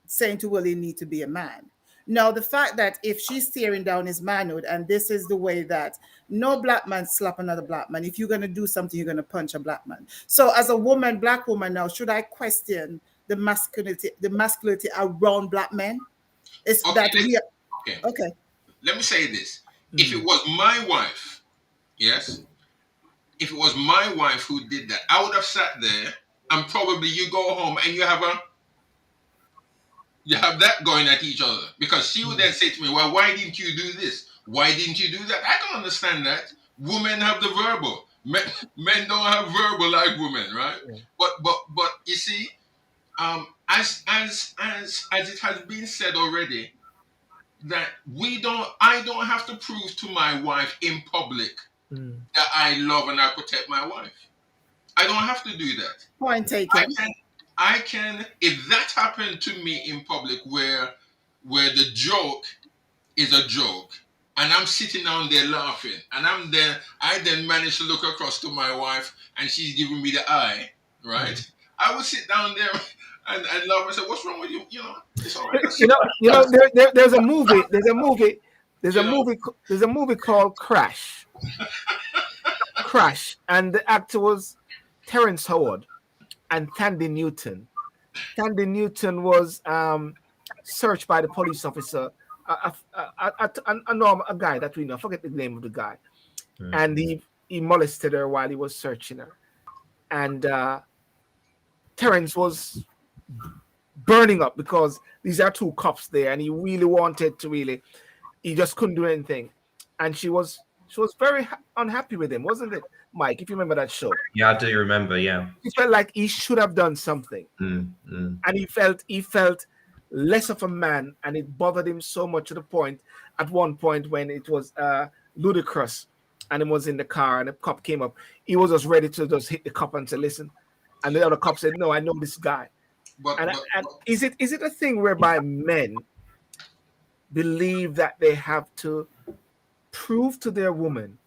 saying to Willie need to be a man. Now, the fact that if she's tearing down his manhood, and this is the way that no black man slap another black man. If you're going to do something, you're going to punch a black man. So as a woman, black woman now, should I question the masculinity around black men? It's okay, that we are, okay. Let me say this. If it was my wife, yes, if it was my wife who did that, I would have sat there and probably you go home and you have that going at each other, because she would then say to me, well, why didn't you do this? Why didn't you do that? I don't understand that. Women have the verbal. Men don't have verbal like women, right? Yeah. But you see, as it has been said already, that I don't have to prove to my wife in public that I love and I protect my wife. I don't have to do that. Point taken. I can, if that happened to me in public where the joke is a joke and I'm sitting down there laughing and I then manage to look across to my wife and she's giving me the eye, right? I would sit down there and laugh and say, what's wrong with you? You know, it's all right. There's a movie called Crash. Crash, and the actor was Terrence Howard and Tandy Newton. Tandy Newton was searched by the police officer, a guy that we know, I forget the name of the guy, and he molested her while he was searching her. And Terrence was burning up because these are two cops there, and he really wanted to he just couldn't do anything. And she was very unhappy with him, wasn't it, Mike? If you remember that show. Yeah, I do remember. Yeah, he felt like he should have done something, and he felt less of a man, and it bothered him so much to the point. At one point, when it was ludicrous, and he was in the car, and the cop came up, he was just ready to just hit the cop and say, "Listen," and the other cop said, "No, I know this guy." And is it a thing whereby men believe that they have to prove to their woman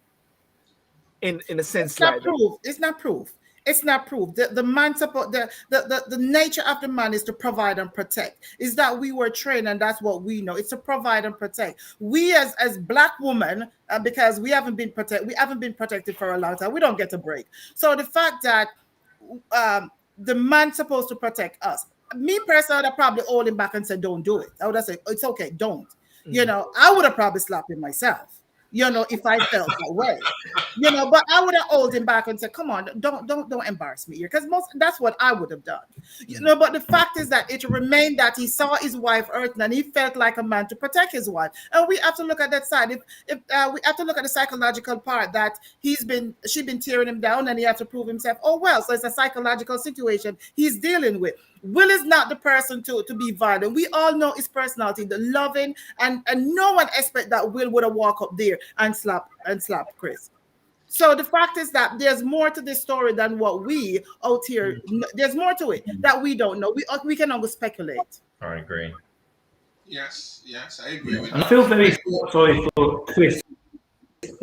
in a sense? It's not proof. It's not proof. It's not proof. The man support the nature of the man is to provide and protect. Is that we were trained, and that's what we know. It's to provide and protect. We as black women, because we haven't been protected for a long time. We don't get a break. So the fact that the man's supposed to protect us. Me personally, I would have probably hold him back and said, "Don't do it." I would have said, "It's okay, don't." You know, I would have probably slapped him myself. You know, if I felt that way, you know, but I would have held him back and said, "Come on, don't embarrass me here," because that's what I would have done, you know. But the fact is that it remained that he saw his wife hurting and he felt like a man to protect his wife, and we have to look at that side. If we have to look at the psychological part that she's been tearing him down, and he has to prove himself. Oh well, so it's a psychological situation he's dealing with. Will is not the person to be violent. We all know his personality, the loving, and no one expect that Will would have walked up there and slap Chris. So the fact is that there's more to this story than what we out here. There's more to it that we don't know. We can only speculate. I agree. Yes, I agree with that. And I feel very sorry for Chris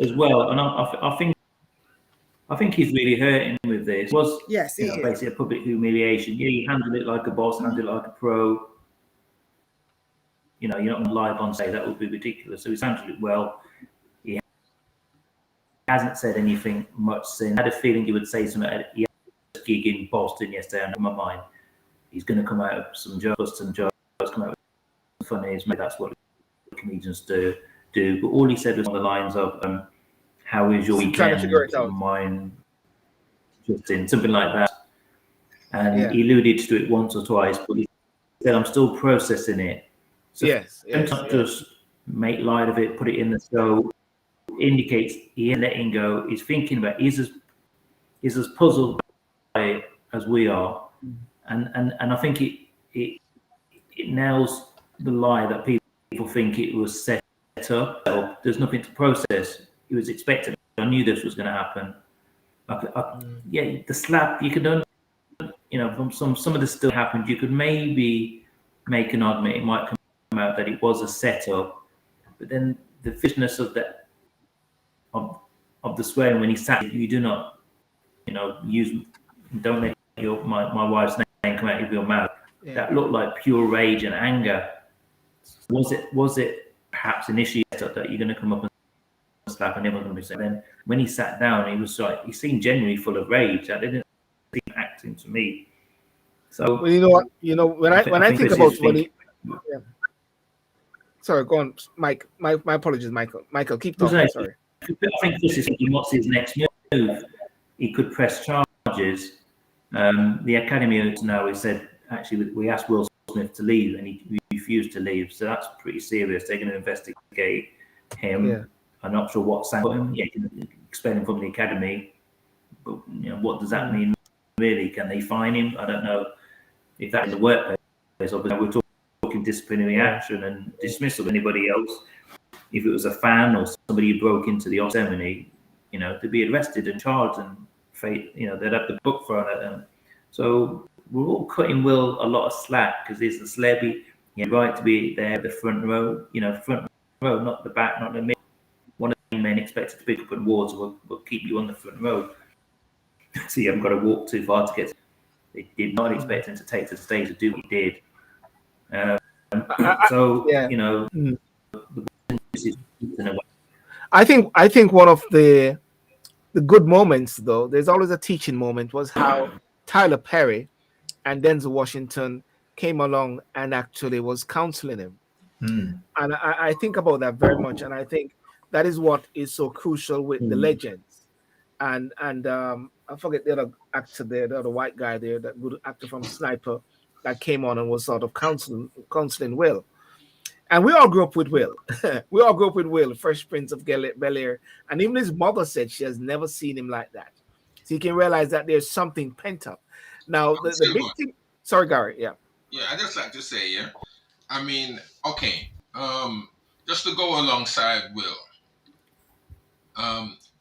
as well, and I think he's really hurting with this. It was basically a public humiliation. Yeah, he handled it like a boss, handled it like a pro. You know, you're not live on say that would be ridiculous. So he's handled it well. He hasn't said anything much since. I had a feeling he would say something. He had a gig in Boston yesterday, and in my mind, he's going to come out with some jokes, come out with some funnies. Maybe that's what comedians do. But all he said was on the lines of, "How is your weekend?" Mine, Justin, something like that. And he alluded to it once or twice, but he said, "I'm still processing it." So not just make light of it, put it in the show. indicates he is letting go. He's thinking about. He's as puzzled by it as we are, and I think it nails the lie that people think it was set up. There's nothing to process. It was expected. I knew this was going to happen. Yeah, the slap. You could, from some of this still happened. You could maybe make an argument. It might come out that it was a setup, but then the viciousness of the swearing when he sat. You do not, don't let my wife's name come out of your mouth. Yeah. That looked like pure rage and anger. Was it perhaps initially that you're going to come up and slap and everyone's going to be saying? Then when he sat down, he seemed genuinely full of rage. That didn't seem acting to me. So well, when I think about when he. Yeah. Sorry, go on, Mike. My apologies, Michael. Michael, keep talking. Sorry. I think this is what's his next move. He could press charges. The Academy now has said, actually, we asked Will Smith to leave and he refused to leave. So that's pretty serious. They're going to investigate him. Yeah. I'm not sure what sanction. Yeah, you can expel him from the Academy. But what does that mean, really? Can they fine him? I don't know if that's in the workplace. Obviously, we're talking disciplinary action and dismissal of anybody else. If it was a fan or somebody who broke into the ceremony, to be arrested and charged and they'd have the book thrown at them. So we're all cutting Will a lot of slack because he's the celebrity. He has the right to be there, the front row, front row, not the back, not the middle. One of the men expected to pick up awards will keep you on the front row. So you haven't got to walk too far to get. They did not expect him to take to the stage to do what he did. I think one of the good moments, though, there's always a teaching moment, was how Tyler Perry and Denzel Washington came along and actually was counseling him. And I think about that very much, and I think that is what is so crucial with the legends. And I forget the other actor there, the other white guy there, that good actor from Sniper, that came on and was sort of counseling Will. And we all grew up with Will. We all grew up with Will, Fresh Prince of Bel-Air. And even his mother said she has never seen him like that. So you can realize that there's something pent up. Now, the big thing... Sorry, Gary, yeah. Yeah, I just like to say, I mean, okay, just to go alongside Will,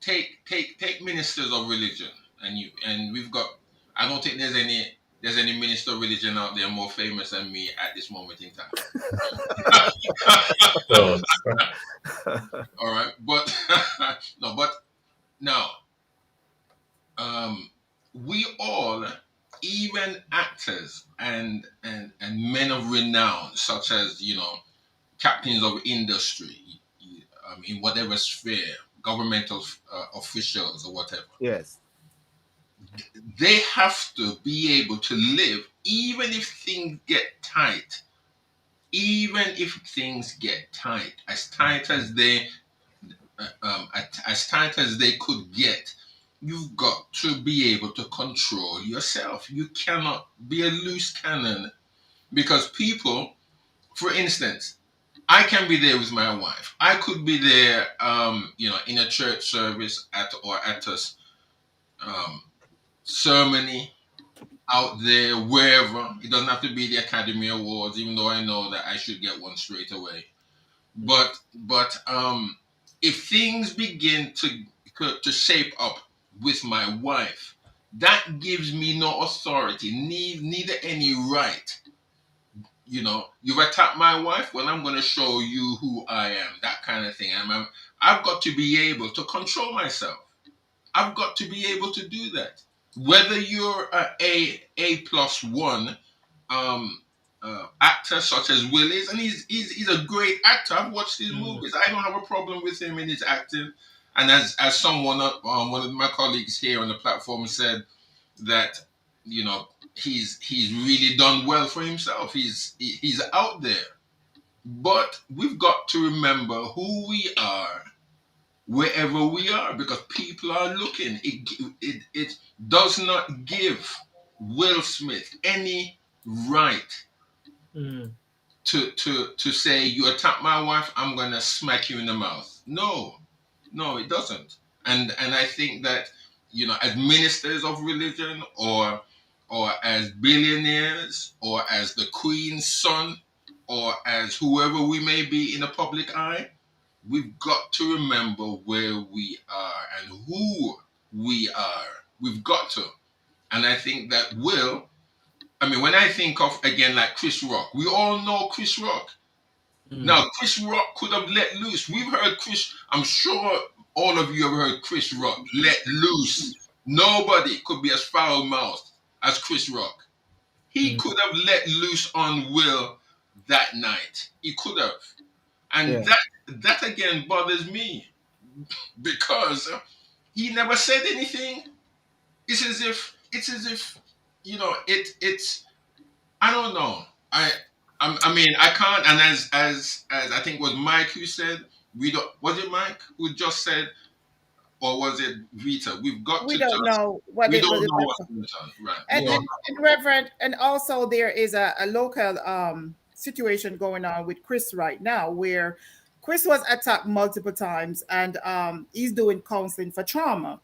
take ministers of religion, and we've got... I don't think there's any minister of religion out there more famous than me at this moment in time. All right, but now, we all, even actors and men of renown, such as captains of industry, in whatever sphere, governmental officials or whatever. Yes. They have to be able to live, even if things get tight. Even if things get tight, as tight as they could get, you've got to be able to control yourself. You cannot be a loose cannon, because people, for instance, I can be there with my wife. I could be there, in a church service at a ceremony out there, wherever. It doesn't have to be the Academy Awards, even though I know that I should get one straight away. But if things begin to shape up with my wife, that gives me no authority, neither any right. You've attacked my wife, well, I'm going to show you who I am, that kind of thing. I've got to be able to control myself. I've got to be able to do that. Whether you're a A+1 actor such as Will is, and he's a great actor. I've watched his movies. I don't have a problem with him in his acting. And as someone, one of my colleagues here on the platform said, that he's really done well for himself. He's out there. But we've got to remember who we are wherever we are, because people are looking. It does not give Will Smith any right to say, you attack my wife, I'm going to smack you in the mouth. No. No, it doesn't. And I think that, you know, as ministers of religion, or as billionaires, or as the Queen's son, or as whoever we may be in the public eye, we've got to remember where we are and who we are. We've got to. And I think that when I think of, again, like Chris Rock, we all know Chris Rock. Now, Chris Rock could have let loose. We've heard Chris, I'm sure all of you have heard Chris Rock let loose. Nobody could be as foul-mouthed as Chris Rock. He could have let loose on Will that night. He could have. And that again bothers me, because he never said anything. It's as if, you know, it's, I don't know. I mean, I can't. And as I think it was Mike who said, we don't. Was it Mike who just said, or was it Vita? We've got We to don't just. know what We it don't was. know what's going on, right? And Reverend, and also there is a local situation going on with Chris right now, where Chris was attacked multiple times, and he's doing counseling for trauma.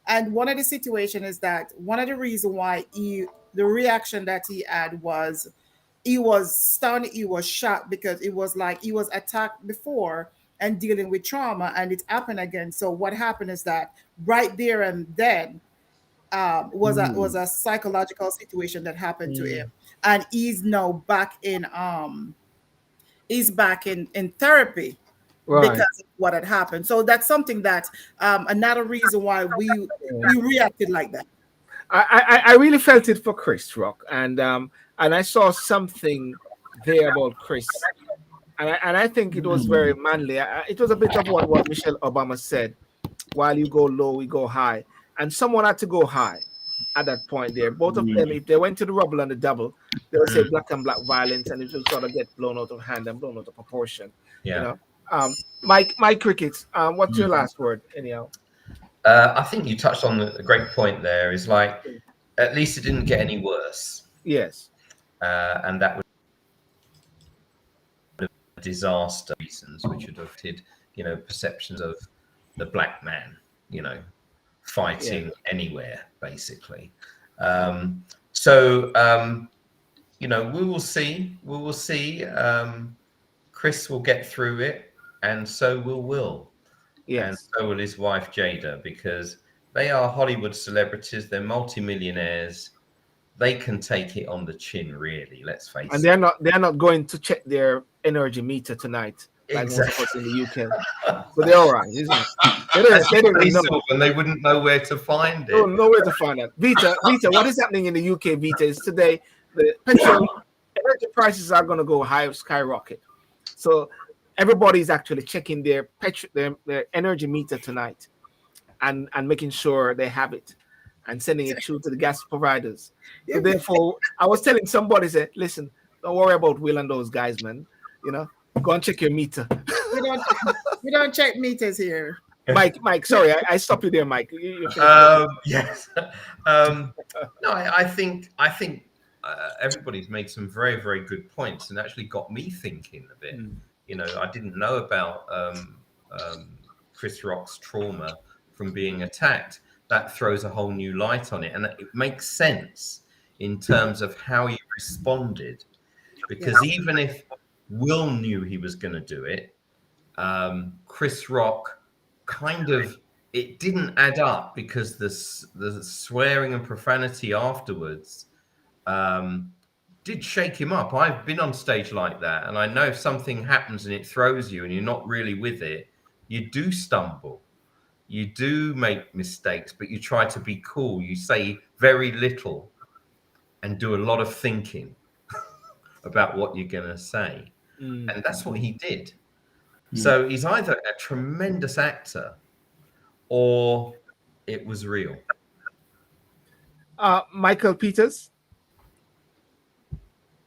And one of the situation is that one of the reasons why the reaction that he had was he was stunned, he was shocked, because it was like he was attacked before and dealing with trauma, and it happened again. So what happened is that right there and then was a psychological situation that happened to him, and he's now back in therapy because of what had happened. So that's something that another reason why we reacted like that. I really felt it for Chris Rock, and I saw something there about Chris, and I think it was very manly. It was a bit of what Michelle Obama said: while you go low, we go high, and someone had to go high at that point there. Both of them, if they went to the rubble and the double, they would say black and black violence, and it would sort of get blown out of hand and blown out of proportion. Yeah. You know, Mike Ricketts, what's your last word? Anyhow. I think you touched on a great point there. Is like, at least it didn't get any worse. Yes. And that was a disaster reasons, which would have affected, you know, perceptions of the black man, you know, fighting anywhere, basically. You know, we will see. We will see. Chris will get through it, and so will Will. Yes. And so will his wife Jada, because they are Hollywood celebrities. They're multimillionaires. They can take it on the chin, really. Let's face it. And they're not going to check their energy meter tonight, like most of us in the UK. So they're all right, isn't it? They don't know. And they wouldn't know where to find it. They don't know where to find it. Vita, what is happening in the UK? Vita, is today the petrol energy prices are going to go high, skyrocket. So everybody's actually checking their energy meter tonight, and making sure they have it, and sending it through to the gas providers. So therefore, I was telling somebody, say, listen, don't worry about Will and those guys, man. You know, go and check your meter. We don't check meters here. Mike, sorry, I stopped you there, Mike. Yes. No, I think everybody's made some very, very good points, and actually got me thinking a bit. You know, I didn't know about Chris Rock's trauma from being attacked. That throws a whole new light on it, and it makes sense in terms of how he responded, because even if Will knew he was going to do it, Chris Rock kind of, it didn't add up, because the swearing and profanity afterwards did shake him up. I've been on stage like that, and I know if something happens and it throws you and you're not really with it, you do stumble. You do make mistakes, but you try to be cool. You say very little and do a lot of thinking about what you're going to say. And that's what he did. So he's either a tremendous actor or it was real. Michael Peters?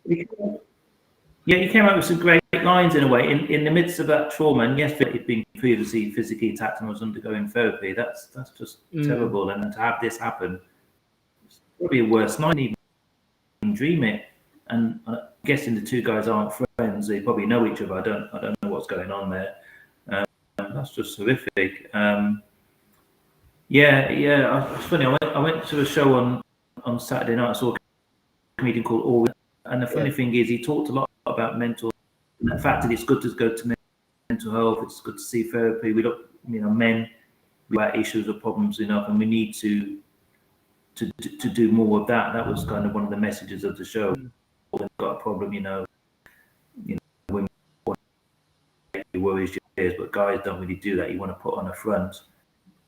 Yeah, he came up with some great lines in a way. In the midst of that trauma, and yes, he'd been previously physically attacked and was undergoing therapy. That's just terrible. And to have this happen, it's probably a worse night. Even dream it. And I'm guessing the two guys aren't friends. They probably know each other. I don't know what's going on there. That's just horrific. It's funny. I went to a show on Saturday night. I saw a comedian called Orwin, and the funny thing is, he talked a lot about mental. And the fact that it's good to go to mental health. It's good to see therapy. We don't, men, we have issues or problems enough, and we need to do more of that. That was kind of one of the messages of the show. We've got a problem, women worries your but guys don't really do that. You want to put on a front.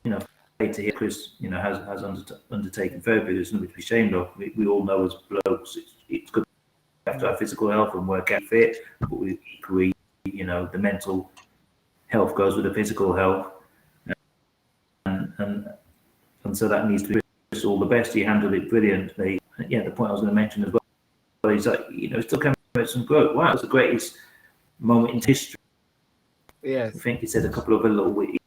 To hear Chris, has undertaken therapy. There's nothing to be ashamed of. We all know as blokes, it's good to have to have physical health and work out fit, but we agree, the mental health goes with the physical health, and so that needs to be all the best. He handled it brilliantly. Yeah, the point I was going to mention as well is that still coming with some growth. Wow, it's the greatest moment in history. Yes, I think he said a couple of little witty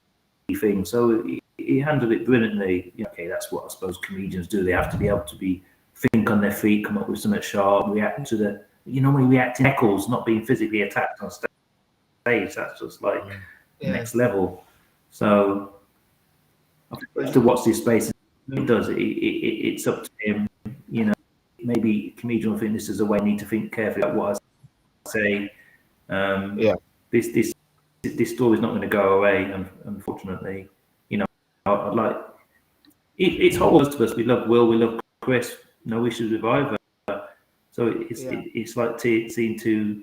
things. So he handled it brilliantly. Okay, that's what I suppose comedians do. They have to be able to think on their feet, come up with something sharp, react to when you react in heckles, not being physically attacked on stage. That's just like next level. So I have to watch this space. He does. It's up to him. Maybe comedian will think this is a way I need to think carefully about what I say. This story is not going to go away, unfortunately. I'd like it's hot to us. We love Will, we love Chris. No issues with either. So it's like seeing two,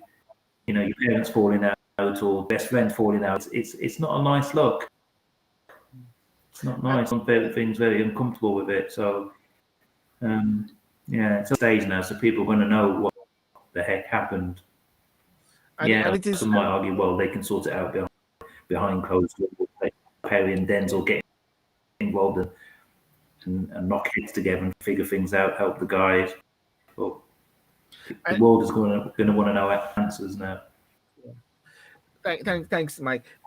your parents falling out or best friends falling out. It's not a nice look. It's not nice. Some things very uncomfortable with it. So it's a stage now, so people want to know what the heck happened. And some might argue, well, they can sort it out behind closed doors. Perry and Denzel get involved and knock heads together and figure things out, help the guys. But the world is going to want to know answers now. Thanks,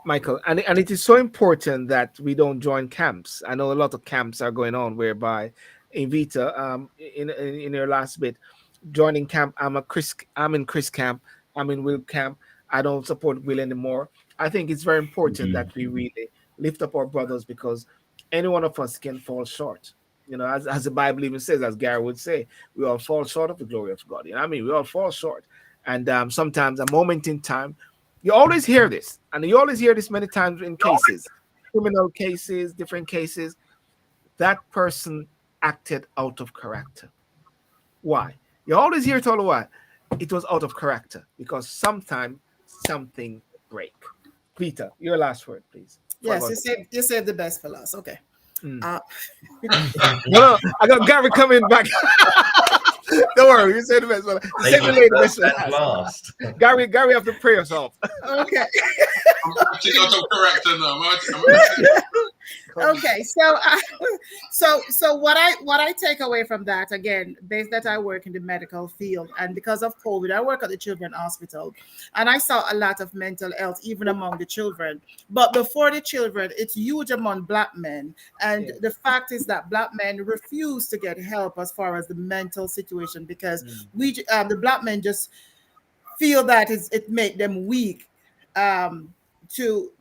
Michael. And it is so important that we don't join camps. I know a lot of camps are going on whereby in Veta, in your last bit, joining camp, I'm in Chris camp, I'm in Will camp, I don't support Will anymore. I think it's very important that we really lift up our brothers, because any one of us can fall short. As the Bible even says, as Gary would say, we all fall short of the glory of God. We all fall short. And sometimes a moment in time, you always hear this, and you always hear this many times in cases, criminal cases, different cases. That person acted out of character. Why? You always hear it all the while. It was out of character, because sometimes something break. Vita, your last word, please. Yes, you said the best for last. Okay. No, I got Gary coming back. Don't worry, you said the best for last. Gary, have to pray us off. Okay. I'm acting out of character now. Okay, so what I take away from that, again, based that I work in the medical field, and because of COVID, I work at the Children's Hospital, and I saw a lot of mental health even among the children. But before the children, it's huge among Black men, and the fact is that Black men refuse to get help as far as the mental situation, because the Black men just feel that it make them weak. To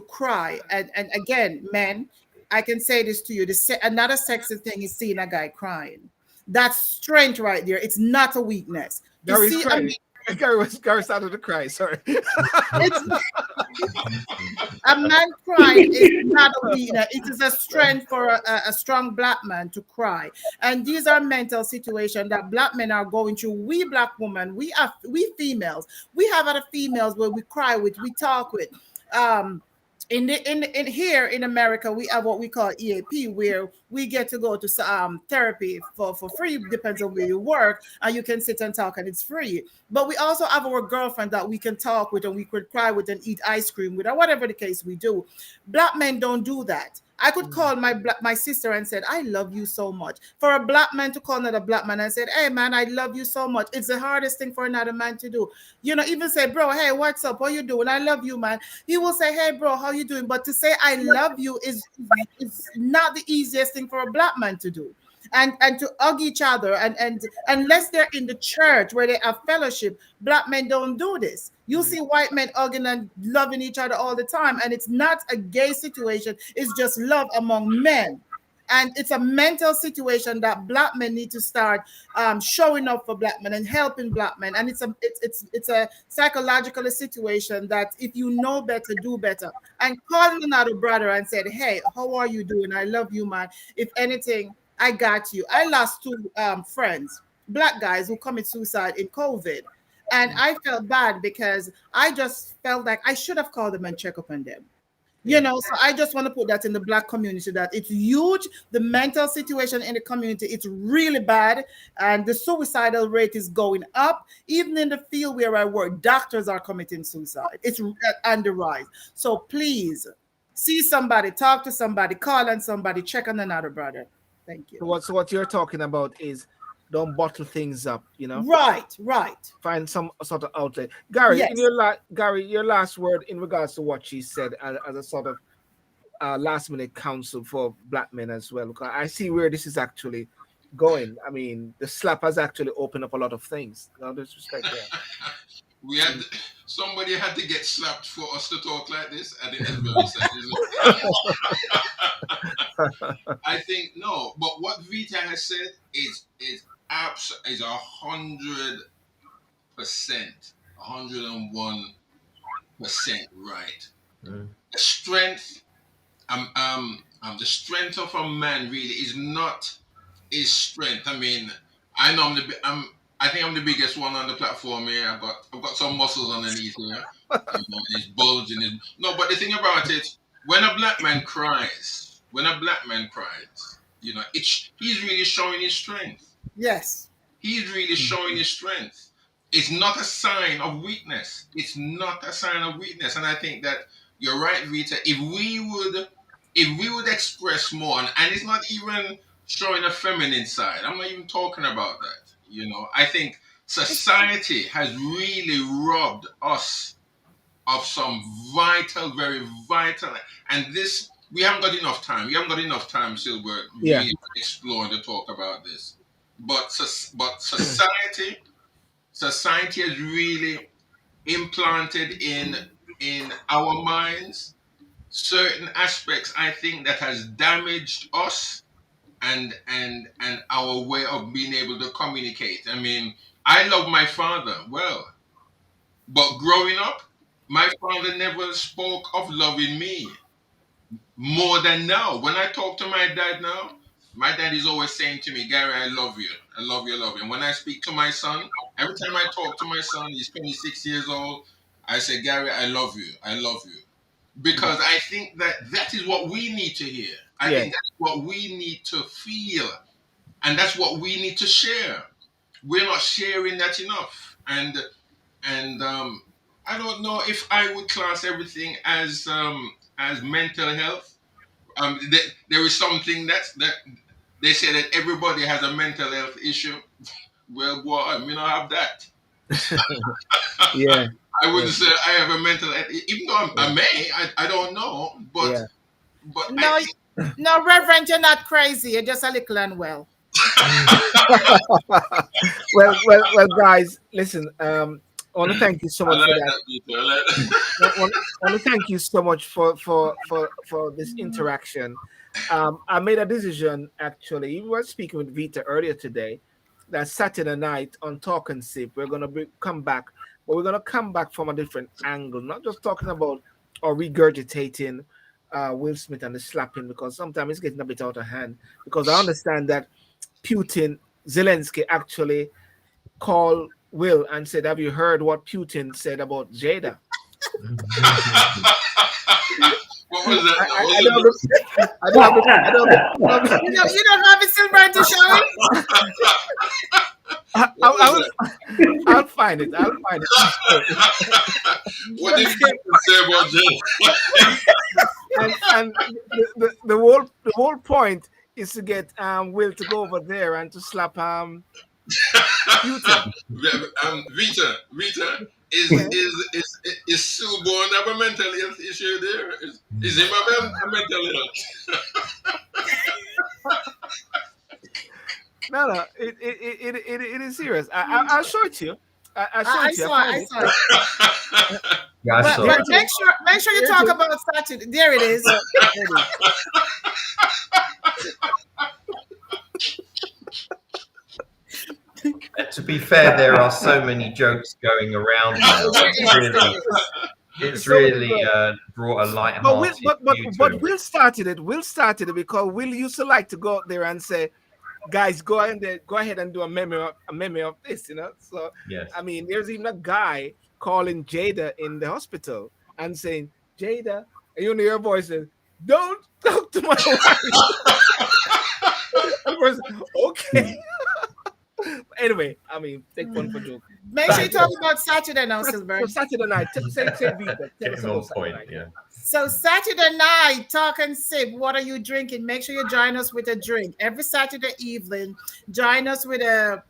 cry, and again, men, I can say this to you: another sexy thing is seeing a guy crying. That's strength right there. It's not a weakness. Gary's crying. Gary started to cry. Sorry. A man crying is not a weakness. It is a strength for a strong Black man to cry. And these are mental situations that Black men are going through. We Black women, we females, we have other females where we cry with, we talk with. In here in America, we have what we call EAP, where we get to go to therapy for free, depends on where you work, and you can sit and talk, and it's free. But we also have our girlfriend that we can talk with, and we could cry with, and eat ice cream with, or whatever the case we do. Black men don't do that. I could call my sister and said, I love you so much. For a Black man to call another Black man and said, hey man, I love you so much. It's the hardest thing for another man to do. Even say, bro, hey, what's up? What you doing? I love you, man. He will say, hey bro, how you doing? But to say I love you is not the easiest thing for a Black man to do. and to hug each other, and unless they're in the church where they have fellowship, black men don't do this. You see white men hugging and loving each other all the time, and it's not a gay situation, it's just love among men. And it's a mental situation that black men need to start showing up for black men and helping black men. And it's a psychological situation that if you know better, do better. And calling another brother and said, hey, how are you doing? I love you, man. If anything, I got you. I lost two friends, black guys who commit suicide in COVID. And I felt bad because I just felt like I should have called them and check up on them. So I just want to put that in the black community, that it's huge. The mental situation in the community, it's really bad. And the suicidal rate is going up. Even in the field where I work, doctors are committing suicide. It's on the rise. So please see somebody, talk to somebody, call on somebody, check on another brother. Thank you. So what you're talking about is don't bottle things up, Right. Find some sort of outlet. Gary, Yes. Gary, your last word in regards to what she said as a sort of last minute counsel for black men as well. I see where this is actually going. I mean, the slap has actually opened up a lot of things. No disrespect there. Somebody had to get slapped for us to talk like this. I think that's very sad. I think no, but what Vita has said is 100%, 101% right. The strength, the strength of a man really is not his strength. I mean, I know I think I'm the biggest one on the platform here. I've got some muscles underneath here. It's bulging. No, but the thing about it, when a black man cries, he's really showing his strength. Yes. He's really showing his strength. It's not a sign of weakness. And I think that you're right, Vita. If we would express more, and it's not even showing a feminine side. I'm not even talking about that. I think society has really robbed us of some vital, very vital, and this, we haven't got enough time. We haven't got enough time, Sylbourne, really to explore and to talk about this. But society has really implanted in our minds certain aspects, I think, that has damaged us and our way of being able to communicate. I mean, I love my father well, but growing up, my father never spoke of loving me more than now. When I talk to my dad now, my dad is always saying to me, Gary, I love you. I love you, I love you. And when I speak to my son, every time I talk to my son, he's 26 years old, I say, Gary, I love you. I love you. Because I think that is what we need to hear. I think that's what we need to feel. And that's what we need to share. We're not sharing that enough. And I don't know if I would class everything as mental health. There is something that they say that everybody has a mental health issue. Well, boy, I may not have that. I wouldn't say I have a mental health, even though I may. I don't know, but no, no, Reverend, you're not crazy. You're just a little unwell. well, guys, listen. I want to thank you so much for that. I want to thank you so much for this interaction. I made a decision, actually. We were speaking with Vita earlier today, that Saturday night on Talk and Sip, we're going to come back, but we're going to come back from a different angle, not just talking about or regurgitating Will Smith and the slapping, because sometimes it's getting a bit out of hand. Because I understand that Zelensky actually called Will and said, have you heard what Putin said about Jada? What was that? I don't have it, Sylbourne, to show it? I'll find it. What did Putin say about Jada? and the whole point is to get Will to go over there and to slap Putin. Vita, is Sylbourne have a mental health issue there? Is him have a mental health? No, it is serious. I'll show it to you. I'll show I it to you. saw it. I saw it. Yeah, I saw But it. make sure you talk about Saturday. There it is. To be fair, there are so many jokes going around now. It's really brought a light-hearted But Will started it. Will started it because Will used to like to go out there and say, "Guys, go ahead and do a memo of this," you know. So yes. I mean, there's even a guy calling Jada in the hospital and saying, "Jada," and you know your voice says, "Don't talk to my wife." And the person, okay. Anyway, I mean, take one for joke. Make sure you talk about Saturday now, Sylbourne. So Saturday night, say Vita, tell us about Saturday night. Yeah. So Saturday night, talk and sip. What are you drinking? Make sure you join us with a drink every Saturday evening. Join us with a.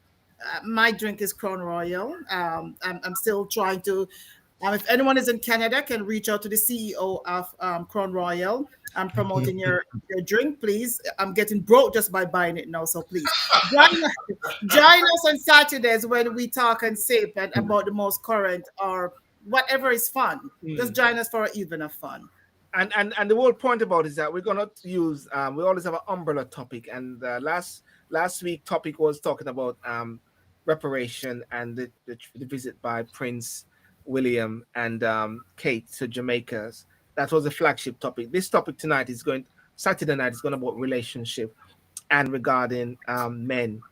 My drink is Crown Royal. I'm still trying to. If anyone is in Canada, can reach out to the CEO of Crown Royal. I'm promoting your drink, please. I'm getting broke just by buying it now, so please join us on Saturdays when we talk and sip and about the most current or whatever is fun. Just join us for an evening of fun. And the whole point about it is that we're gonna use we always have an umbrella topic, and last week topic was talking about reparation and the visit by Prince William and Kate to Jamaica. That was a flagship topic. This topic tonight is Saturday night is going to be about relationship and regarding men,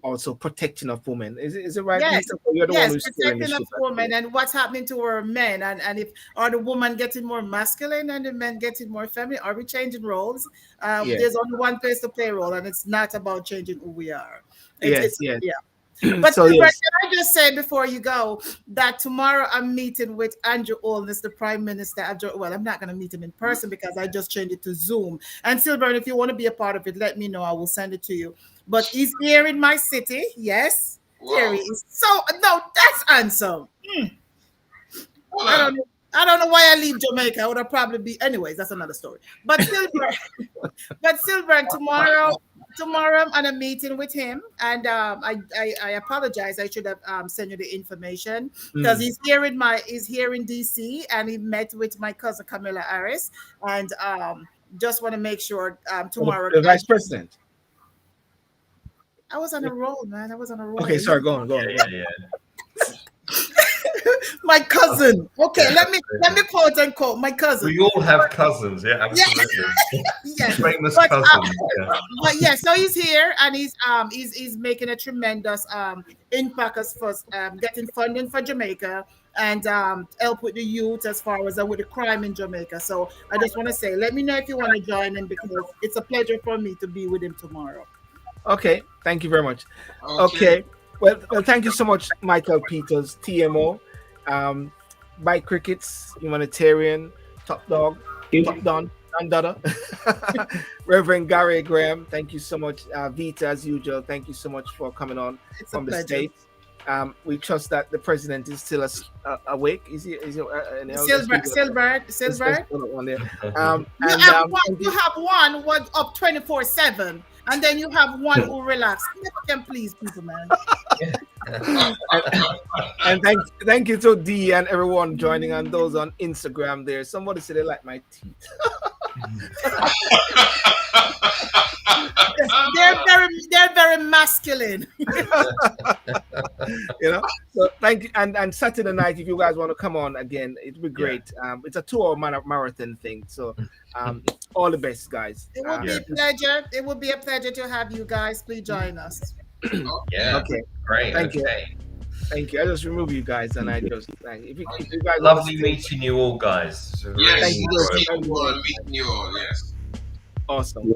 also protecting of women. Is it right? Yes, You're the one who's protecting of women and what's happening to our men, and if are the woman getting more masculine and the men getting more feminine? Are we changing roles? There's only one place to play role, and it's not about changing who we are. Yes. But So, can yes. I just say before you go that tomorrow I'm meeting with Andrew Holness, the Prime Minister. Well, I'm not going to meet him in person because I just changed it to Zoom. And Sylbourne, if you want to be a part of it, let me know. I will send it to you. But he's here in my city. Yes, Wow. there he is. So no, that's handsome. I don't know why I leave Jamaica. I would have probably be. Anyways, that's another story. But Sylbourne, tomorrow I'm on a meeting with him, and I apologize. I should have sent you the information because he's here in DC, and he met with my cousin Camilla Harris, and just want to make sure tomorrow. The vice president. I was on a roll, man. I was on a roll. Okay, sorry, go on. Yeah. My cousin. Okay, let me quote unquote my cousin. We all have cousins, yeah, absolutely. Yes. Famous cousins. But yeah, so he's here and he's making a tremendous impact as far as getting funding for Jamaica and help with the youth as far as with the crime in Jamaica. So I just want to say, let me know if you want to join him because it's a pleasure for me to be with him tomorrow. Okay, thank you very much. Okay. Well, thank you so much, Michael Peters, TMO, Mike Ricketts, humanitarian, top dog, top don, Dada, Reverend Gary Graham. Thank you so much, Vita, as usual. Thank you so much for coming on from the States. We trust that the president is still awake. Is he? Sylbourne. You have one up 24/7. And then you have one who relax. Never can please people, man. and thank you to Dee and everyone joining and those on Instagram there. Somebody said they like my teeth. they're very masculine. So thank you. And Saturday night, if you guys want to come on again, it'd be great. It's a 2-hour marathon thing. So all the best, guys. It would be a pleasure. It would be a pleasure to have you guys. Please join us. Yeah. Okay. Great. Thank you. Thank you. I just remove you guys and I just if you guys lovely meeting you all, guys. Yes, thank you. Meeting you all. Yes. Awesome.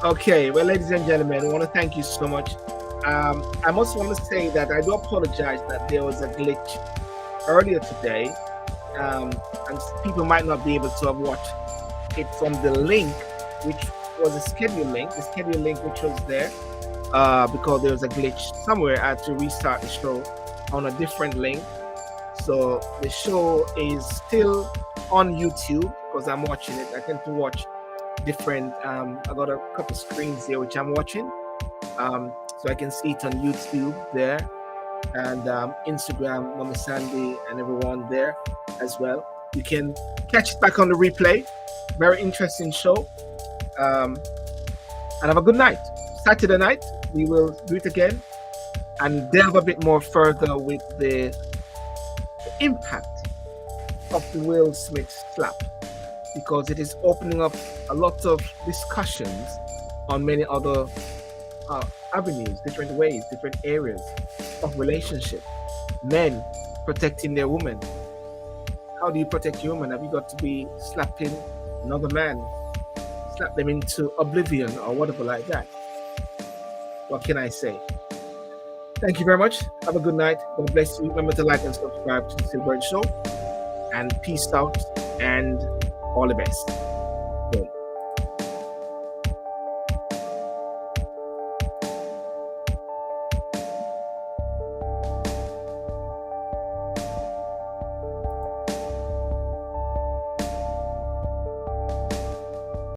Okay, well, ladies and gentlemen, I want to thank you so much. I must want to say that I do apologize that there was a glitch earlier today, and people might not be able to have watched it from the link, which was a schedule link, which was there, because there was a glitch somewhere. I had to restart the show on a different link. So the show is still on YouTube, because I'm watching it. I tend to watch different. I got a couple screens there which I'm watching, so I can see it on YouTube there, and Instagram, Mama Sandy, and everyone there as well. You can catch it back on the replay. Very interesting show. And have a good night. Saturday night we will do it again and delve a bit more further with the impact of the Will Smith slap, because it is opening up a lot of discussions on many other avenues, different ways, different areas of relationship. Men protecting their women. How do you protect your woman? Have you got to be slapping another man, slap them into oblivion or whatever like that? What can I say? Thank you very much. Have a good night. God bless you. Remember to like and subscribe to the Sylbourne Show. And peace out and all the best.